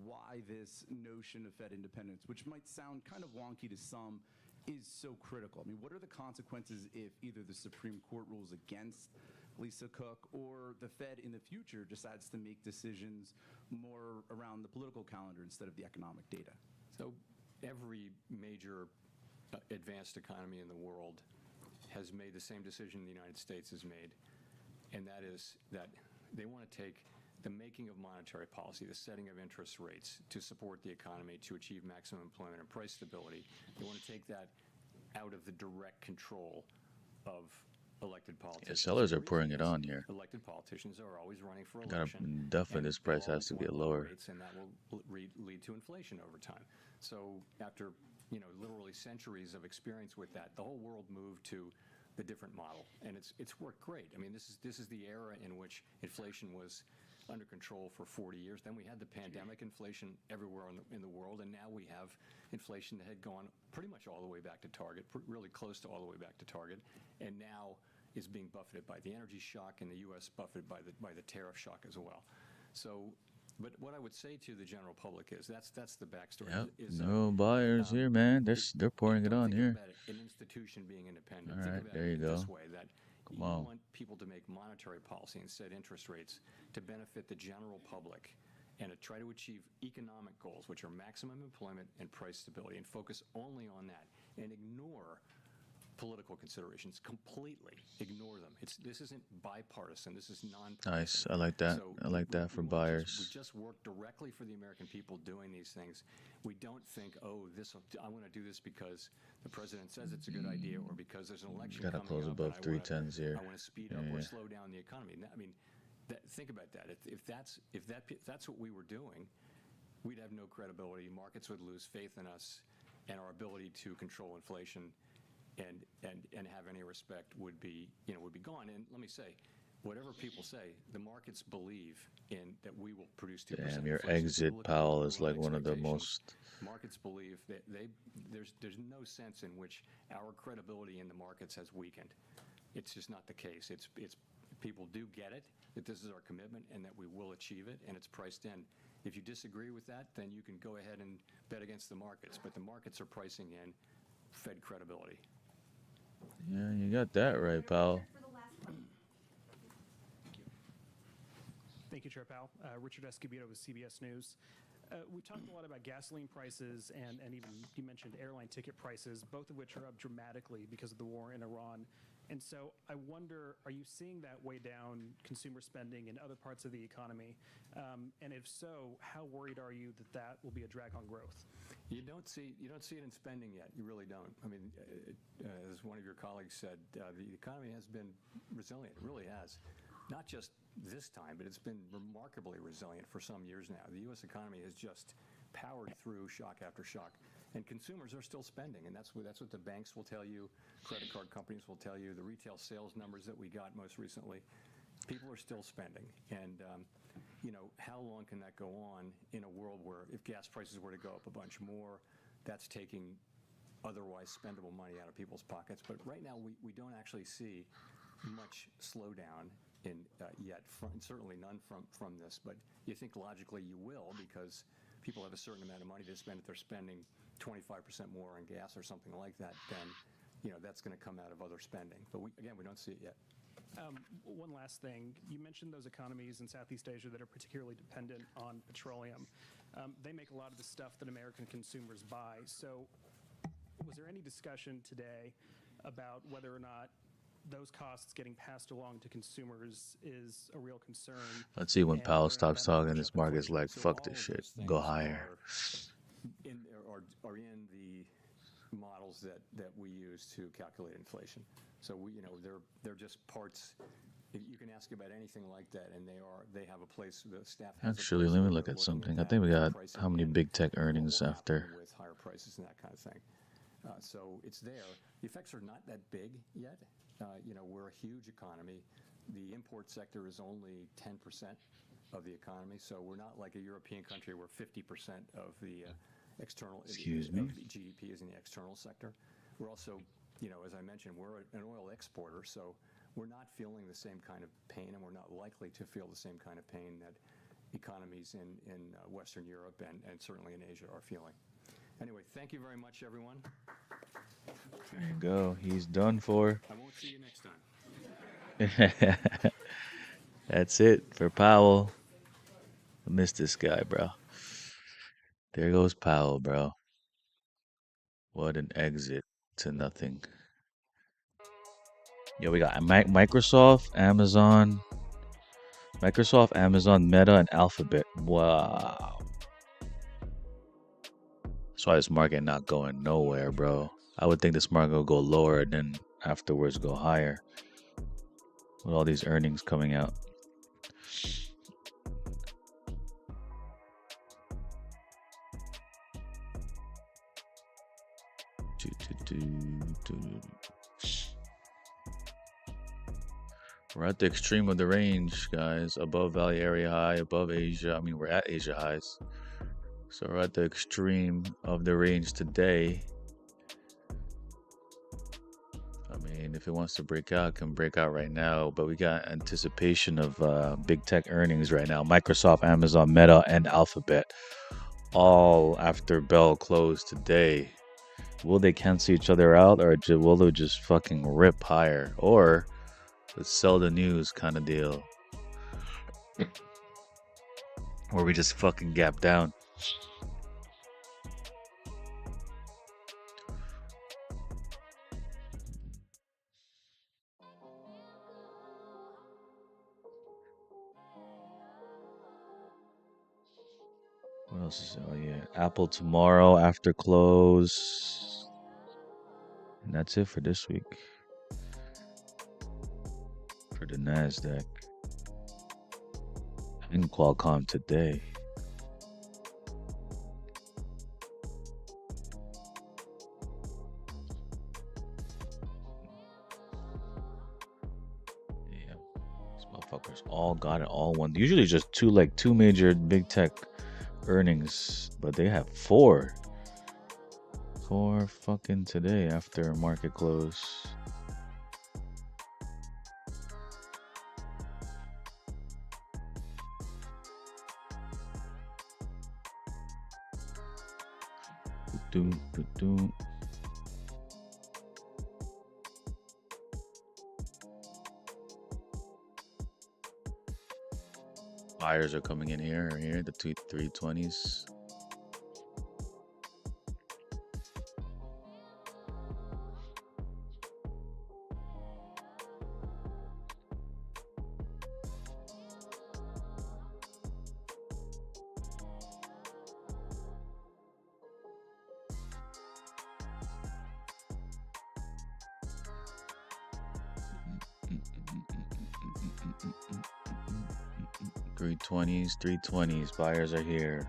why this notion of Fed independence, which might sound kind of wonky to some, is so critical? I mean, what are the consequences if either the Supreme Court rules against Lisa Cook or the Fed in the future decides to make decisions more around the political calendar instead of the economic data? So every major advanced economy in the world has made the same decision the United States has made, and that is that they want to take the making of monetary policy, the setting of interest rates to support the economy, to achieve maximum employment and price stability. They want to take that out of the direct control of elected politicians. Yeah, sellers are pouring it on here. Elected politicians are always running for Gotta, election. definitely this price has to get lower. And that will lead to inflation over time. So after literally centuries of experience with that, the whole world moved to the different model, and it's worked great. I mean, this is the era in which inflation was under control for 40 years. Then we had the pandemic, inflation everywhere in the world, and now we have inflation that had gone pretty much all the way back to target, really close to all the way back to target, and now is being buffeted by the energy shock, in the U.S. buffeted by the tariff shock as well. So, but what I would say to the general public is that's the backstory. Yep. Is, No buyers here, man. They're pouring it don't on think here. about it, an institution being independent. All Think right, about there it you go. this way, that Come you on. want people to make monetary policy and set interest rates to benefit the general public and to try to achieve economic goals, which are maximum employment and price stability, and focus only on that and ignore political considerations completely. Ignore them. This isn't bipartisan. This is nonpartisan. Nice. I like that. So I like that for we buyers. just work directly for the American people doing these things. We don't think, oh, I want to do this because the president says it's a good idea, or because there's an election Gotta coming close up above and 310s here. I want to speed up or slow down the economy. I mean, think about that. If that's what we were doing, we'd have no credibility. Markets would lose faith in us, and our ability to control inflation and have any respect would be gone. And let me say, whatever people say, the markets believe in that we will produce 2%. Damn, your inflation. exit, Look at Powell, is like underlying one of the expectations. most. Markets believe that there's no sense in which our credibility in the markets has weakened. It's just not the case. It's people do get it, that this is our commitment and that we will achieve it, and it's priced in. If you disagree with that, then you can go ahead and bet against the markets, but the markets are pricing in Fed credibility. Yeah, you got that right, Powell. Thank you, Chair Powell. Richard Escobedo with CBS News. We talked a lot about gasoline prices and even you mentioned airline ticket prices, both of which are up dramatically because of the war in Iran. And so I wonder, are you seeing that weigh down consumer spending in other parts of the economy? And if so, how worried are you that that will be a drag on growth? You don't see it in spending yet. You really don't. I mean, as one of your colleagues said, the economy has been resilient. It really has. Not just this time, but it's been remarkably resilient for some years now. The U.S. economy has just powered through shock after shock, and consumers are still spending, and that's what the banks will tell you, credit card companies will tell you, the retail sales numbers that we got most recently. People are still spending, and how long can that go on in a world where if gas prices were to go up a bunch more, that's taking otherwise spendable money out of people's pockets. But right now, we don't actually see much slowdown yet, certainly none from this. But you think logically you will, because people have a certain amount of money to spend. If they're spending 25% more on gas or something like that, then that's going to come out of other spending. But we don't see it yet. One last thing. You mentioned those economies in Southeast Asia that are particularly dependent on petroleum. They make a lot of the stuff that American consumers buy. So was there any discussion today about whether or not those costs getting passed along to consumers is a real concern? Let's see when Powell stops talking, this market's like, fuck this shit, go higher. Are in the models that we use to calculate inflation. So they're just parts. You can ask about anything like that, and they have a place. The staff has Actually, let me look at something. I think we got how many big tech earnings after. With higher prices and that kind of thing. So it's there. The effects are not that big yet. We're a huge economy. The import sector is only 10% of the economy, so we're not like a European country where 50% of the external GDP is in the external sector. We're also, as I mentioned, we're an oil exporter, so we're not feeling the same kind of pain, and we're not likely to feel the same kind of pain that economies in Western Europe and certainly in Asia are feeling. Anyway, thank you very much, everyone. There you go. He's done for. I won't see you next time. That's it for Powell. I miss this guy, bro. There goes Powell, bro. What an exit to nothing. Yeah, we got Microsoft, Amazon, Meta, and Alphabet. Wow. That's why this market not going nowhere, bro. I would think this market will go lower and then afterwards go higher with all these earnings coming out. We're at the extreme of the range, guys. Above value area high, above Asia. I mean, we're at Asia highs. So we're at the extreme of the range today. I mean, if it wants to break out, it can break out right now. But we got anticipation of big tech earnings right now. Microsoft, Amazon, Meta, and Alphabet. All after bell close today. Will they cancel each other out, or will they just fucking rip higher? Or let's sell the news kind of deal. Or we just fucking gap down. What else is it? Oh yeah, Apple tomorrow after close. And that's it for this week. For the Nasdaq. And Qualcomm today. Yeah. These motherfuckers all got it all one. Usually just two major big tech earnings, but they have four fucking today after market close. Buyers are coming in here, the 320s. Three twenties. Buyers are here.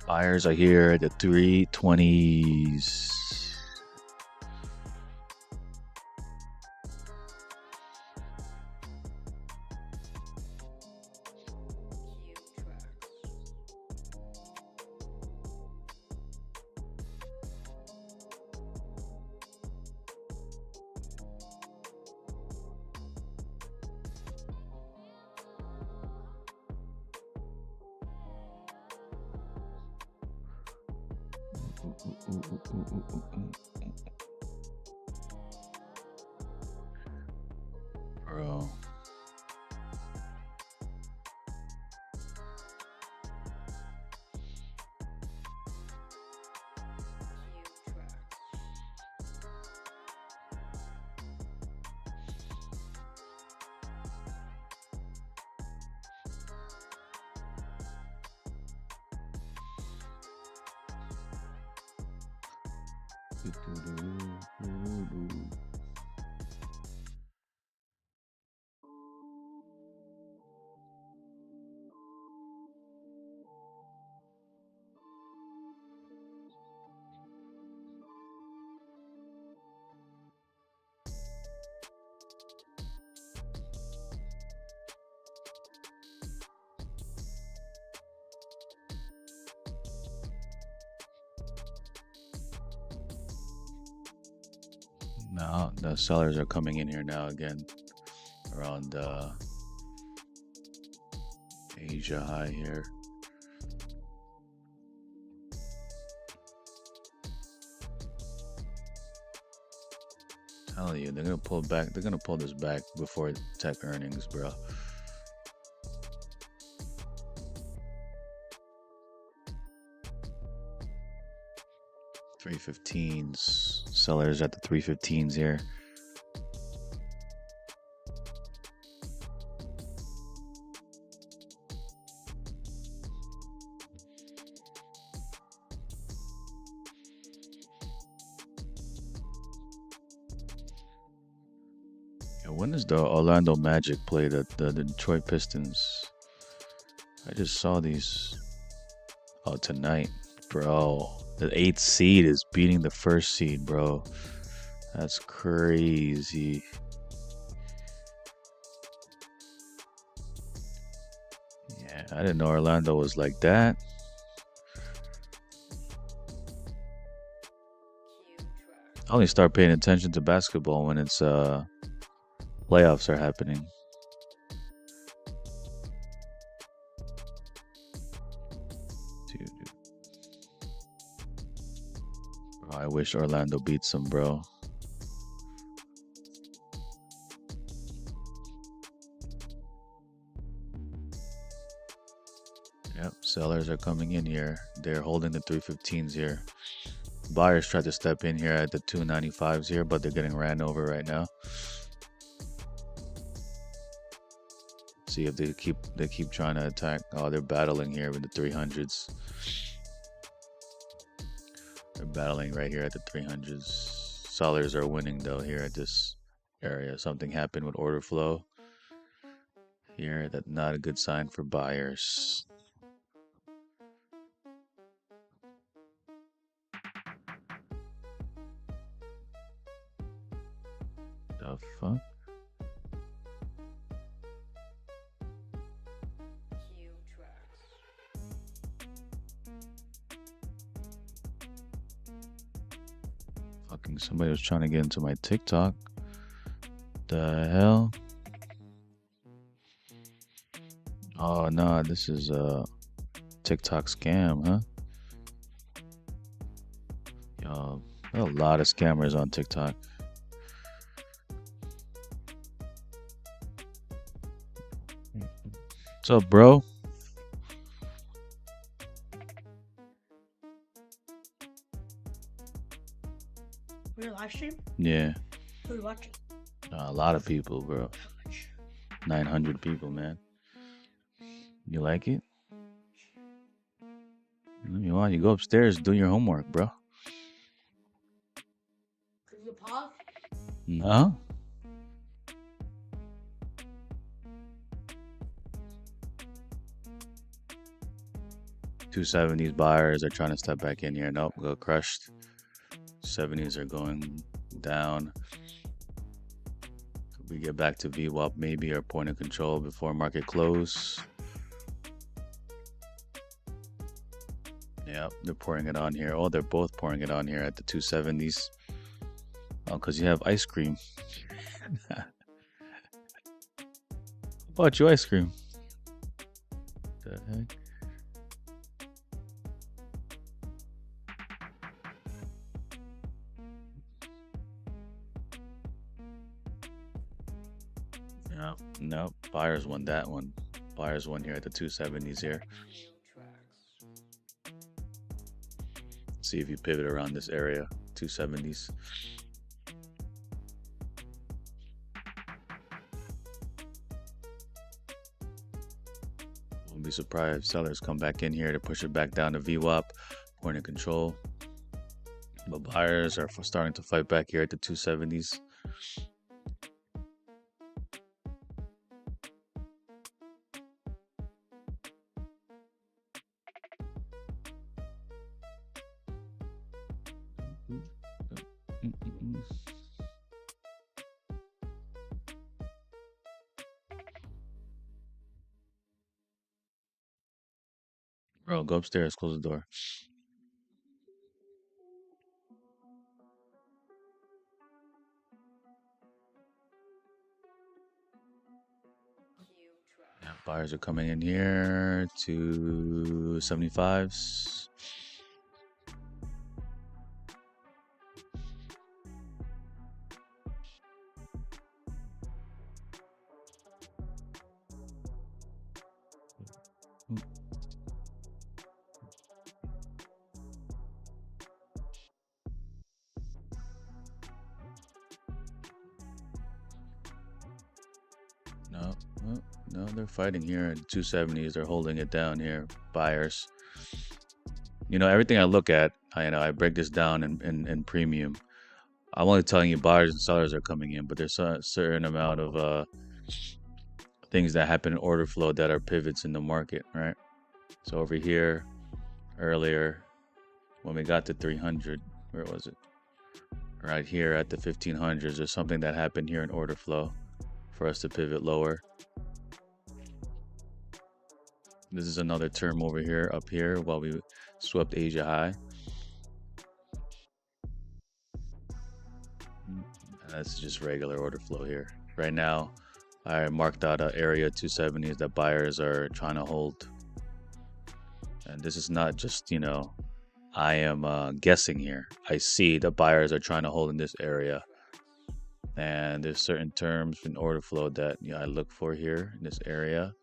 Buyers are here at the 320s. Bro. Now the sellers are coming in here now again around Asia high here. Telling you, they're gonna pull back. They're gonna pull this back before tech earnings, bro. $315s. Sellers at the 315s here. Yeah, when does the Orlando Magic play the Detroit Pistons? I just saw these. Oh, tonight, bro. The 8th seed is beating the 1st seed, bro. That's crazy. Yeah, I didn't know Orlando was like that. I only start paying attention to basketball when it's playoffs are happening. Dude. Bro, I wish Orlando beats them, bro. Yep, sellers are coming in here. They're holding the 315s here. Buyers tried to step in here at the 295s here, but they're getting ran over right now. See if they keep trying to attack. Oh, they're battling here with the 300s. They're battling right here at the 300s. Sellers are winning though here at this area. Something happened with order flow here. That's not a good sign for buyers. The fuck? Fucking somebody was trying to get into my TikTok. The hell? Oh no, this is a TikTok scam, huh? Yo, there are a lot of scammers on TikTok. What's up, bro? Real live stream? Yeah. Who are you watching? A lot of people, bro. 900 people, man. You like it? You want you go upstairs, do your homework, bro. Could you pause? No. $270s buyers are trying to step back in here. Nope, got crushed. 70s are going down. Could we get back to VWAP maybe or point of control before market close? Yep, they're pouring it on here. Oh, they're both pouring it on here at the 270s. Oh, because you have ice cream. Bought you ice cream. The heck? No, buyers won that one. Buyers won here at the 270s here. See if you pivot around this area, 270s. Won't be surprised if sellers come back in here to push it back down to VWAP, point of control. But buyers are starting to fight back here at the 270s. Bro, go upstairs, close the door. Yeah, buyers are coming in here to 75s. No, they're fighting here at 270s. They're holding it down here. Buyers. You know, everything I look at, I break this down in premium. I'm only telling you buyers and sellers are coming in, but there's a certain amount of things that happen in order flow that are pivots in the market, right? So over here, earlier, when we got to 300, where was it? Right here at the 1500s. There's something that happened here in order flow for us to pivot lower. This is another term over here, up here, while we swept Asia high. That's just regular order flow here. Right now, I marked out an area 270s that buyers are trying to hold. And this is not just, you know, I am guessing here. I see the buyers are trying to hold in this area. And there's certain terms in order flow that I look for here in this area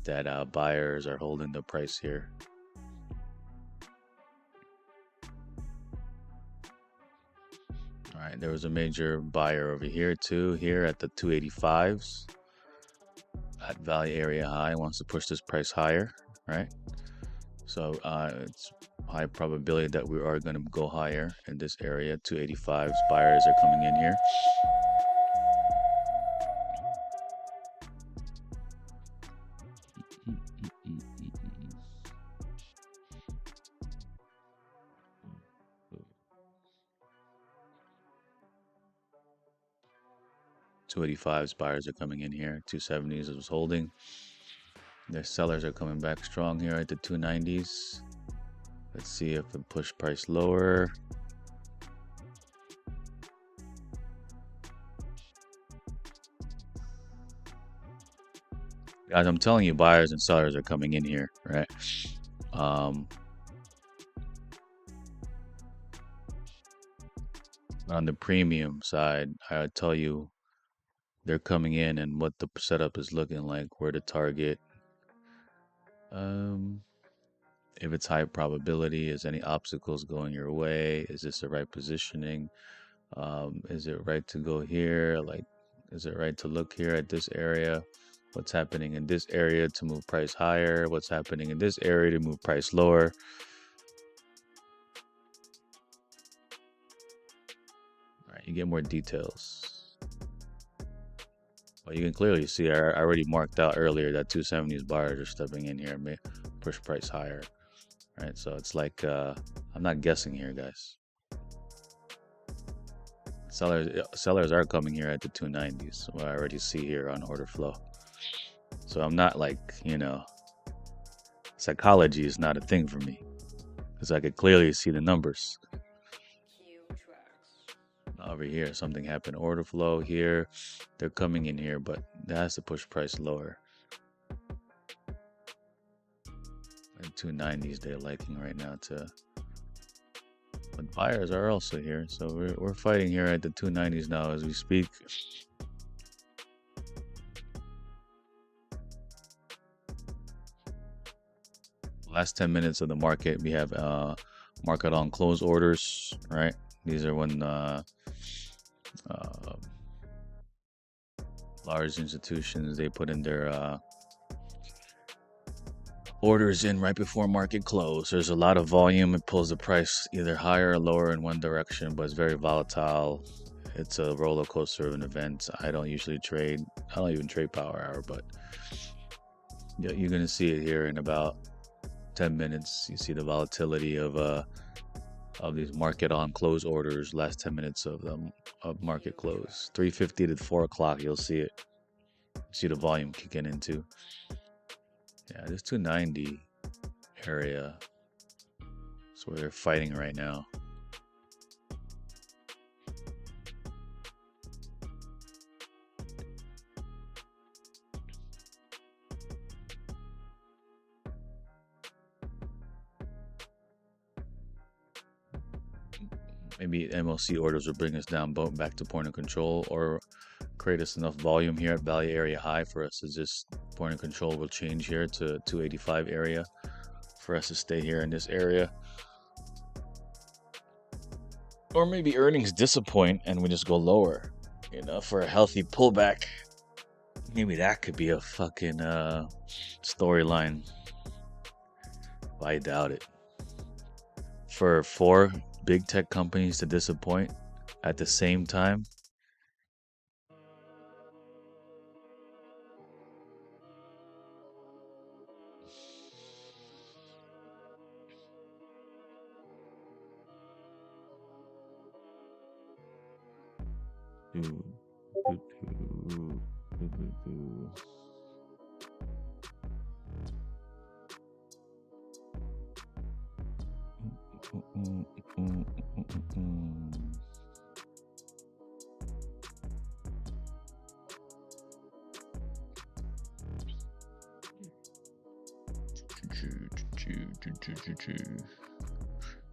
that buyers are holding the price here. All right, there was a major buyer over here too, here at the 285s. At value area high, wants to push this price higher, right? So it's high probability that we are going to go higher in this area. 285s, buyers are coming in here. $285s, buyers are coming in here. 270s was holding. The sellers are coming back strong here at the 290s. Let's see if it push price lower. Guys, I'm telling you, buyers and sellers are coming in here, right? On the premium side, I would tell you they're coming in and what the setup is looking like, where to target. If it's high probability, is any obstacles going your way? Is this the right positioning? Is it right to go here? Like, is it right to look here at this area? What's happening in this area to move price higher? What's happening in this area to move price lower? All right, you get more details. Well, you can clearly see I already marked out earlier that 270s buyers are stepping in here, may push price higher. Right, so it's like I'm not guessing here, guys. Sellers are coming here at the 290s. What I already see here on order flow. So I'm not like, you know, psychology is not a thing for me because I could clearly see the numbers. Over here, something happened. Order flow here. They're coming in here, but that has to push price lower. And 290s they're liking right now too. But buyers are also here, so we're fighting here at the 290s now as we speak. Last 10 minutes of the market, we have market on close orders, right? These are when large institutions, they put in their orders in right before market close. There's a lot of volume. It pulls the price either higher or lower in one direction, but it's very volatile. It's a roller coaster of an event. I don't usually trade. I don't even trade power hour, but you're going to see it here in about 10 minutes. You see the volatility of these market on close orders. Last 10 minutes of market close. 3:50 to 4 o'clock. You'll see it. See the volume kicking into. Yeah, this 290 area is where they're fighting right now. Maybe MLC orders will bring us down back to point of control or create us enough volume here at value area high for us to just point of control will change here to 285 area for us to stay here in this area. Or maybe earnings disappoint and we just go lower, you know, for a healthy pullback. Maybe that could be a fucking storyline. But I doubt it. For 4 big tech companies to disappoint at the same time,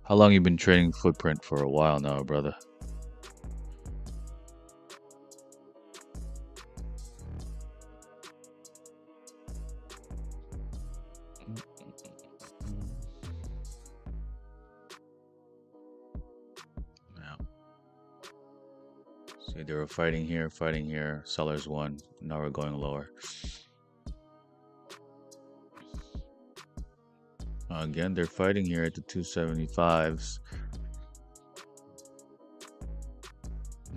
How long you been trading Footprint? For a while now, brother. See, they were fighting here. Sellers won. Now we're going lower. Again, they're fighting here at the 275s.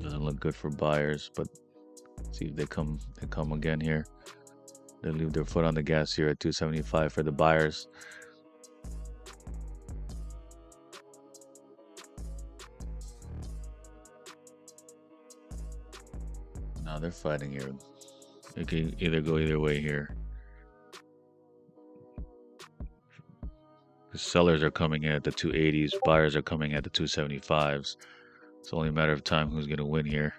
Doesn't look good for buyers, but see if they come again here. They leave their foot on the gas here at 275 for the buyers. Now they're fighting here. It can either go either way here. The sellers are coming in at the 280s, buyers are coming at the 275s. It's only a matter of time who's going to win here.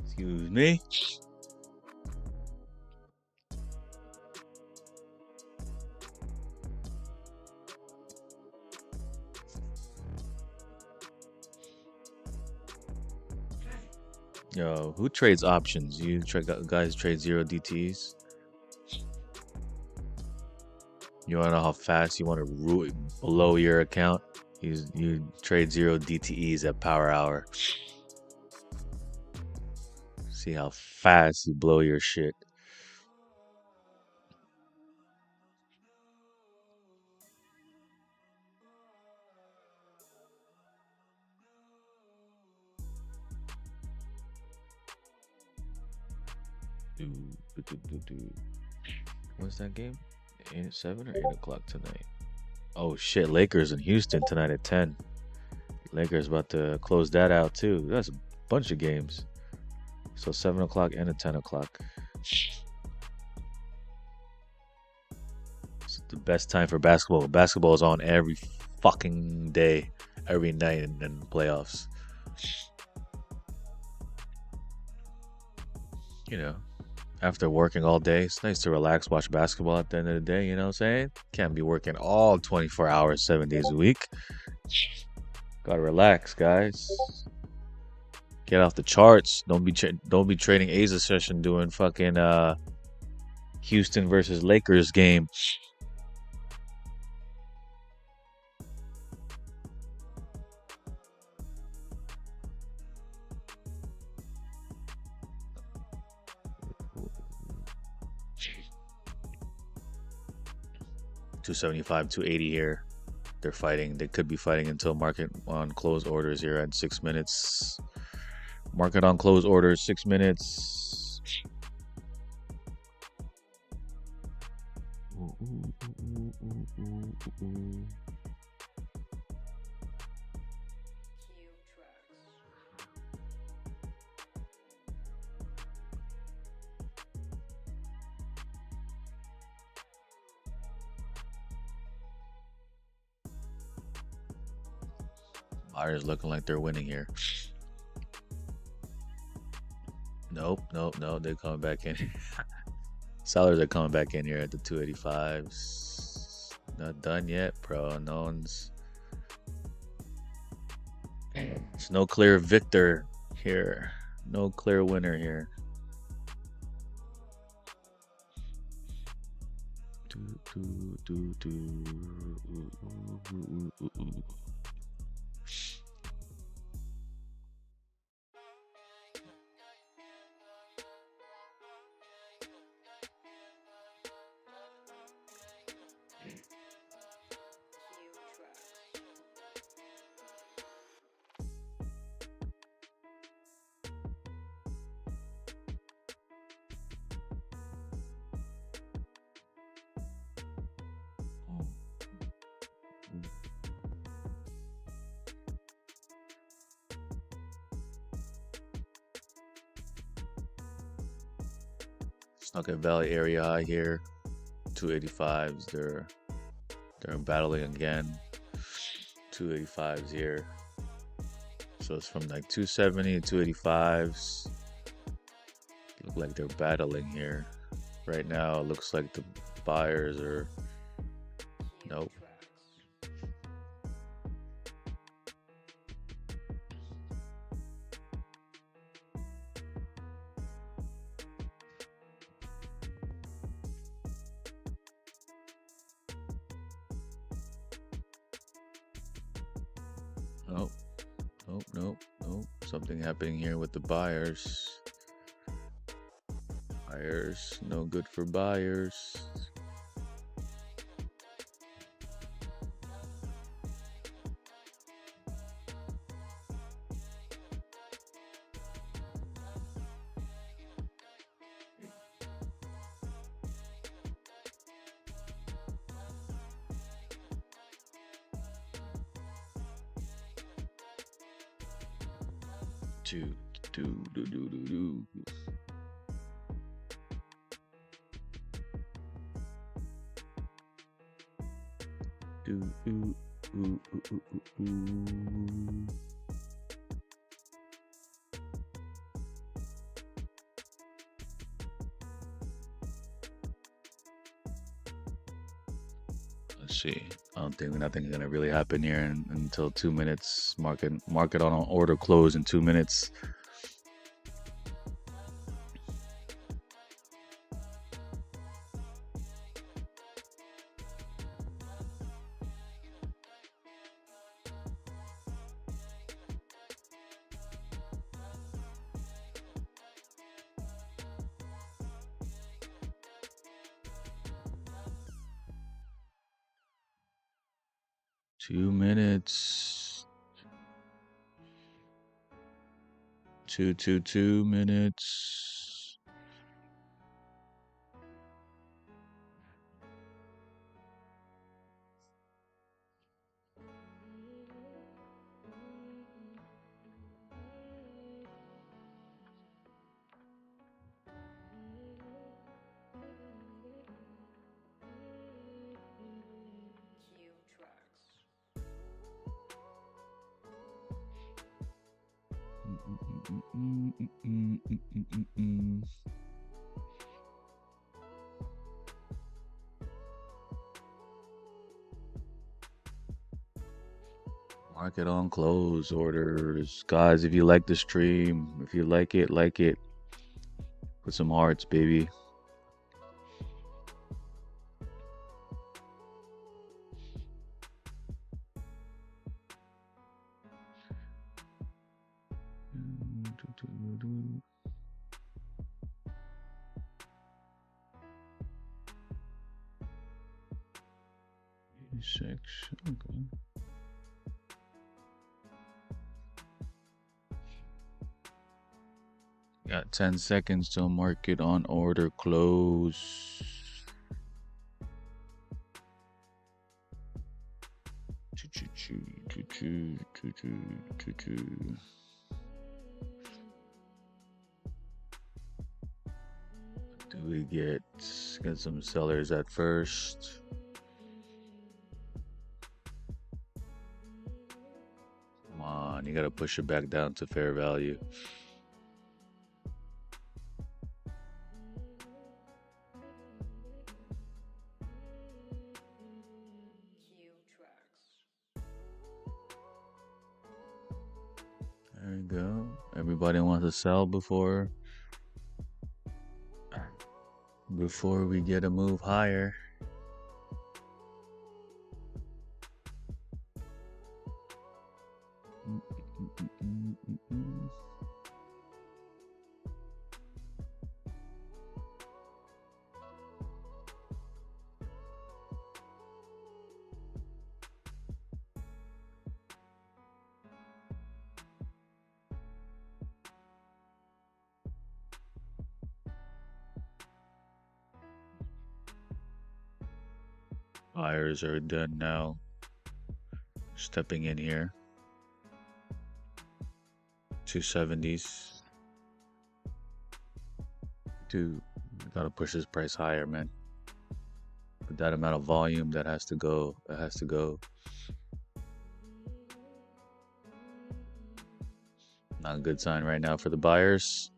Excuse me. Yo, who trades options? You guys trade 0 DTs? You wanna know how fast you want to blow your account? You trade 0 DTEs at power hour. See how fast you blow your shit. What's that game? 7 or 8 o'clock tonight? Oh shit, Lakers in Houston tonight at 10. Lakers about to close that out too. That's a bunch of games. So 7 o'clock and at 10 o'clock. It's the best time for basketball. Basketball is on every fucking day, every night in the playoffs. You know, after working all day, it's nice to relax, watch basketball at the end of the day, you know what I'm saying? Can't be working all 24 hours, 7 days a week. Gotta relax, guys. Get off the charts. Don't be trading Asia session doing fucking Houston versus Lakers game. $275, $280 here. They're fighting. They could be fighting until market on close orders here at 6 minutes. Market on close orders, 6 minutes. Buyers looking like they're winning here. Nope. They're coming back in. Sellers are coming back in here at the 285s. Not done yet, bro. No one's. There's no clear victor here. No clear winner here. Okay, Valley area high here, 285s. They're battling again. 285s here. So it's from like 270 to 285s. Look like they're battling here. Right now, it looks like the buyers are. Nope. Nope. Nope. Nope. Nope. Something happening here with the buyers. Buyers, no good for buyers. Do do do do do do. Ooh, ooh, ooh, ooh, ooh, ooh, ooh. Let's see. I don't think nothing's gonna really happen here until 2 minutes. Market on an order close in 2 minutes. Two minutes. 2 minutes. Market on close orders. Guys, if you like the stream, if you like it, put some hearts, baby. Six. Okay. Got 10 seconds till market on order close. Do we get some sellers at first? Come on, you gotta push it back down to fair value. There we go. Everybody wants to sell before we get a move higher. Buyers are done now. Stepping in here. 270s. Gotta push this price higher, man. With that amount of volume, that has to go. That has to go. Not a good sign right now for the buyers.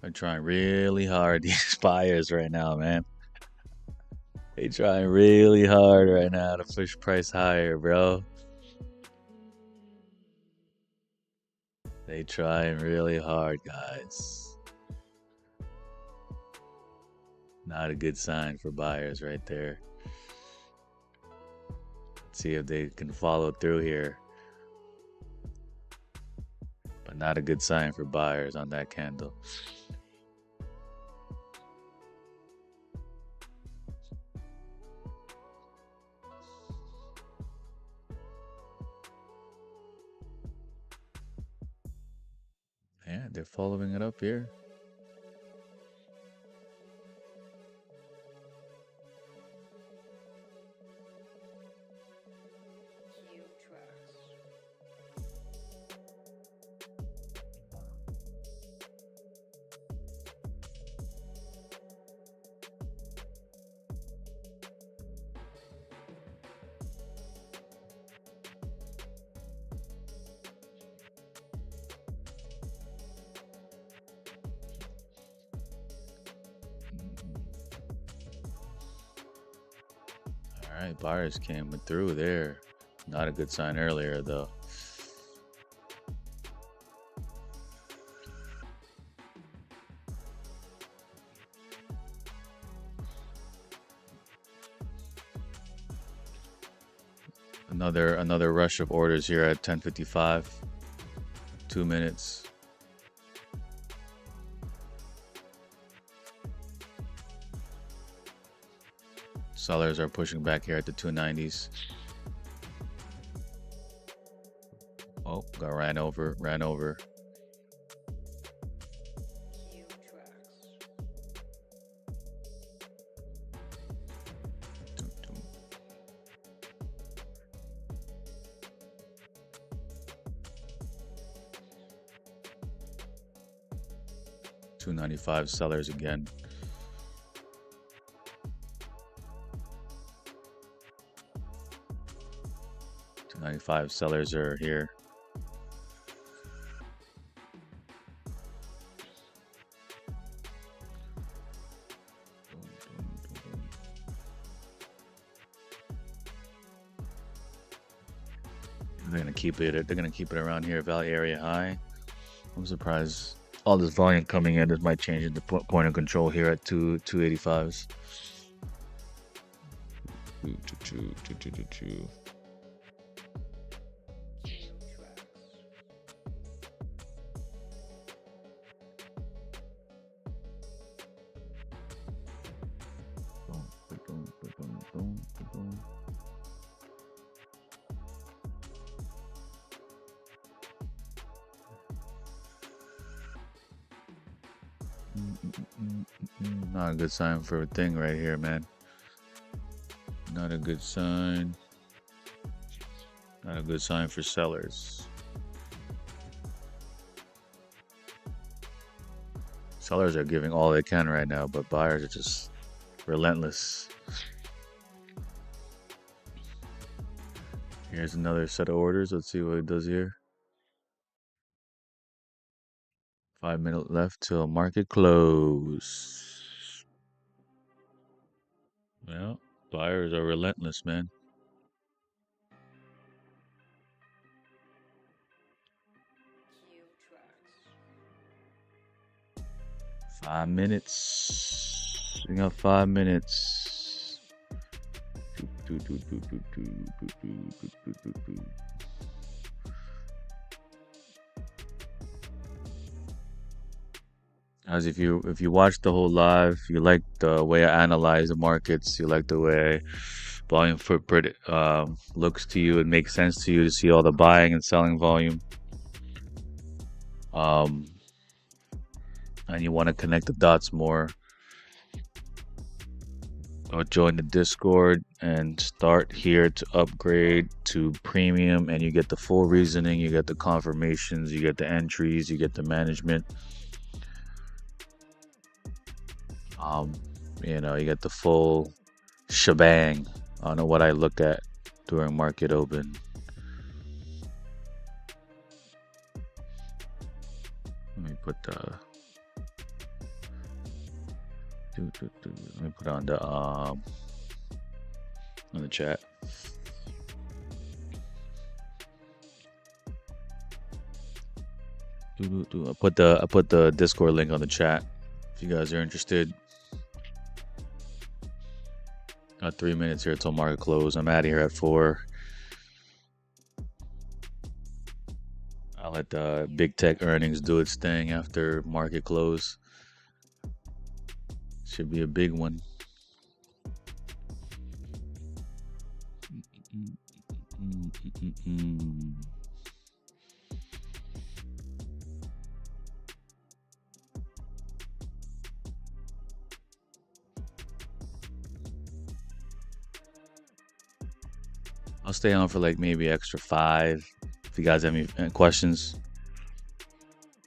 They're trying really hard, these buyers right now, man. They trying really hard right now to push price higher, bro. They trying really hard, guys. Not a good sign for buyers right there. Let's see if they can follow through here. But not a good sign for buyers on that candle. Yeah, they're following it up here. All right, buyers came through there. Not a good sign earlier, though. Another rush of orders here at 10:55. 2 minutes. Sellers are pushing back here at the 290s. Oh, got ran over. 295 sellers again. $295 sellers are here. They're gonna keep it. They're gonna keep it around here, value area high. I'm surprised. All this volume coming in, this might change the point of control here at 285s. 2. Not a good sign for a thing right here, man. Not a good sign. Not a good sign for sellers. Sellers are giving all they can right now, but buyers are just relentless. Here's another set of orders. Let's see what it does here. 5 minutes left till market close. Yeah, buyers are relentless, man. Five minutes. We got 5 minutes. As if you watch the whole live, you like the way I analyze the markets, you like the way volume footprint looks to you, it makes sense to you to see all the buying and selling volume. And you want to connect the dots more. or join the Discord and start here to upgrade to premium, and you get the full reasoning, you get the confirmations, you get the entries, you get the management. You get the full shebang on what I look at during market open. Let me put let me put on the chat. I put the Discord link on the chat if you guys are interested. Got 3 minutes here till market close. I'm out of here at 4. I'll let the big tech earnings do its thing after market close. Should be a big one. I'll stay on for like maybe extra 5 if you guys have any questions.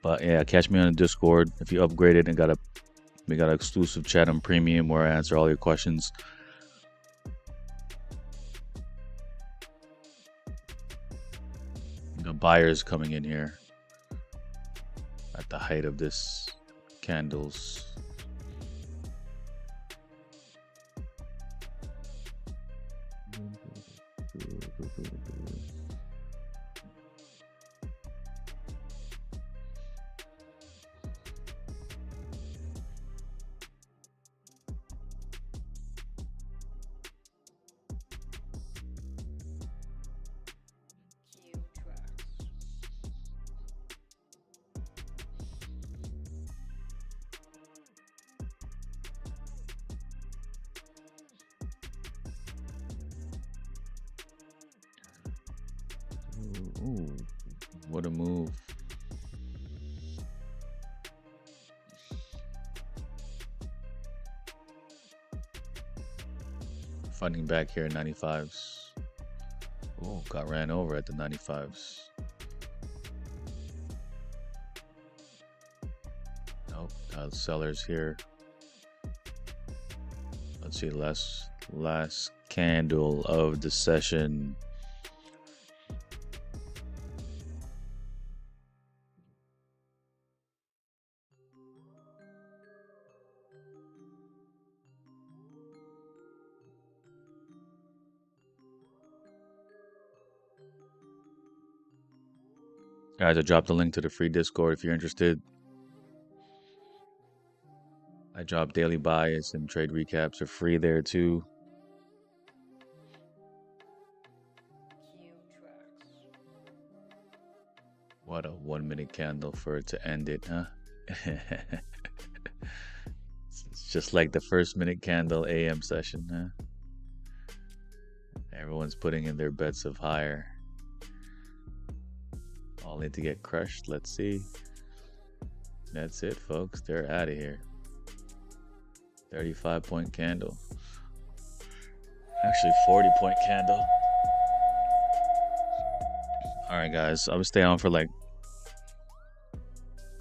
But yeah, catch me on the Discord if you upgraded and we got an exclusive chat on premium where I answer all your questions. The buyers coming in here at the height of this candles. Ooh, what a move. Funding back here at 95s. Oh, got ran over at the 95s. Nope, got sellers here. Let's see, last candle of the session. Guys, I dropped the link to the free Discord if you're interested. I drop daily buys and trade recaps are free there too. What a 1 minute candle for it to end it, huh? It's just like the first minute candle AM session, huh? Everyone's putting in their bets of higher. All need to get crushed. Let's see. That's it, folks. They're out of here. 35-point candle. Actually, 40-point candle. All right, guys. I will stay on for like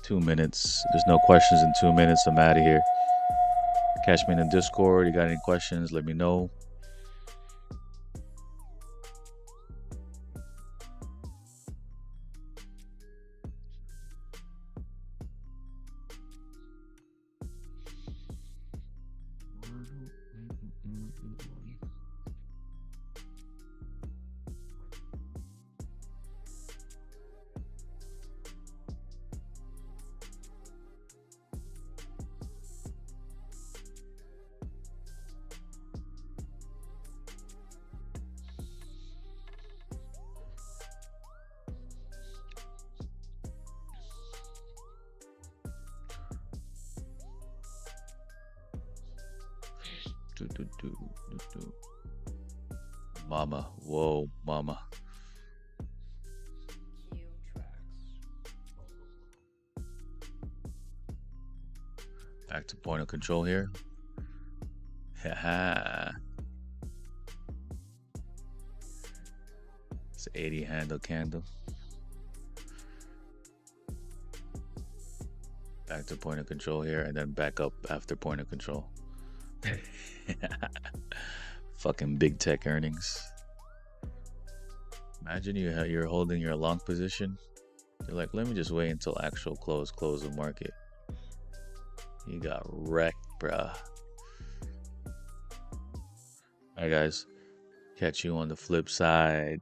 2 minutes. There's no questions in 2 minutes. I'm out of here. Catch me in the Discord. You got any questions? Let me know. Mama, whoa, mama. Back to point of control here. Haha. It's 80 handle candle. Back to point of control here, and then back up after point of control. Fucking big tech earnings. Imagine you're holding your long position. You're like, let me just wait until actual close the market. You got wrecked, bruh. Alright, guys. Catch you on the flip side.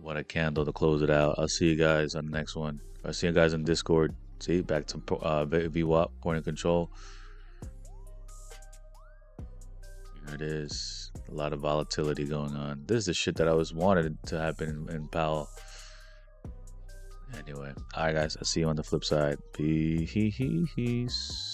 What a candle to close it out. I'll see you guys on the next one. I'll see you guys on Discord. See, back to VWAP, point of control. There it is. A lot of volatility going on. This is the shit that I was wanted to happen in Powell. Anyway, alright guys, I'll see you on the flip side. Peace.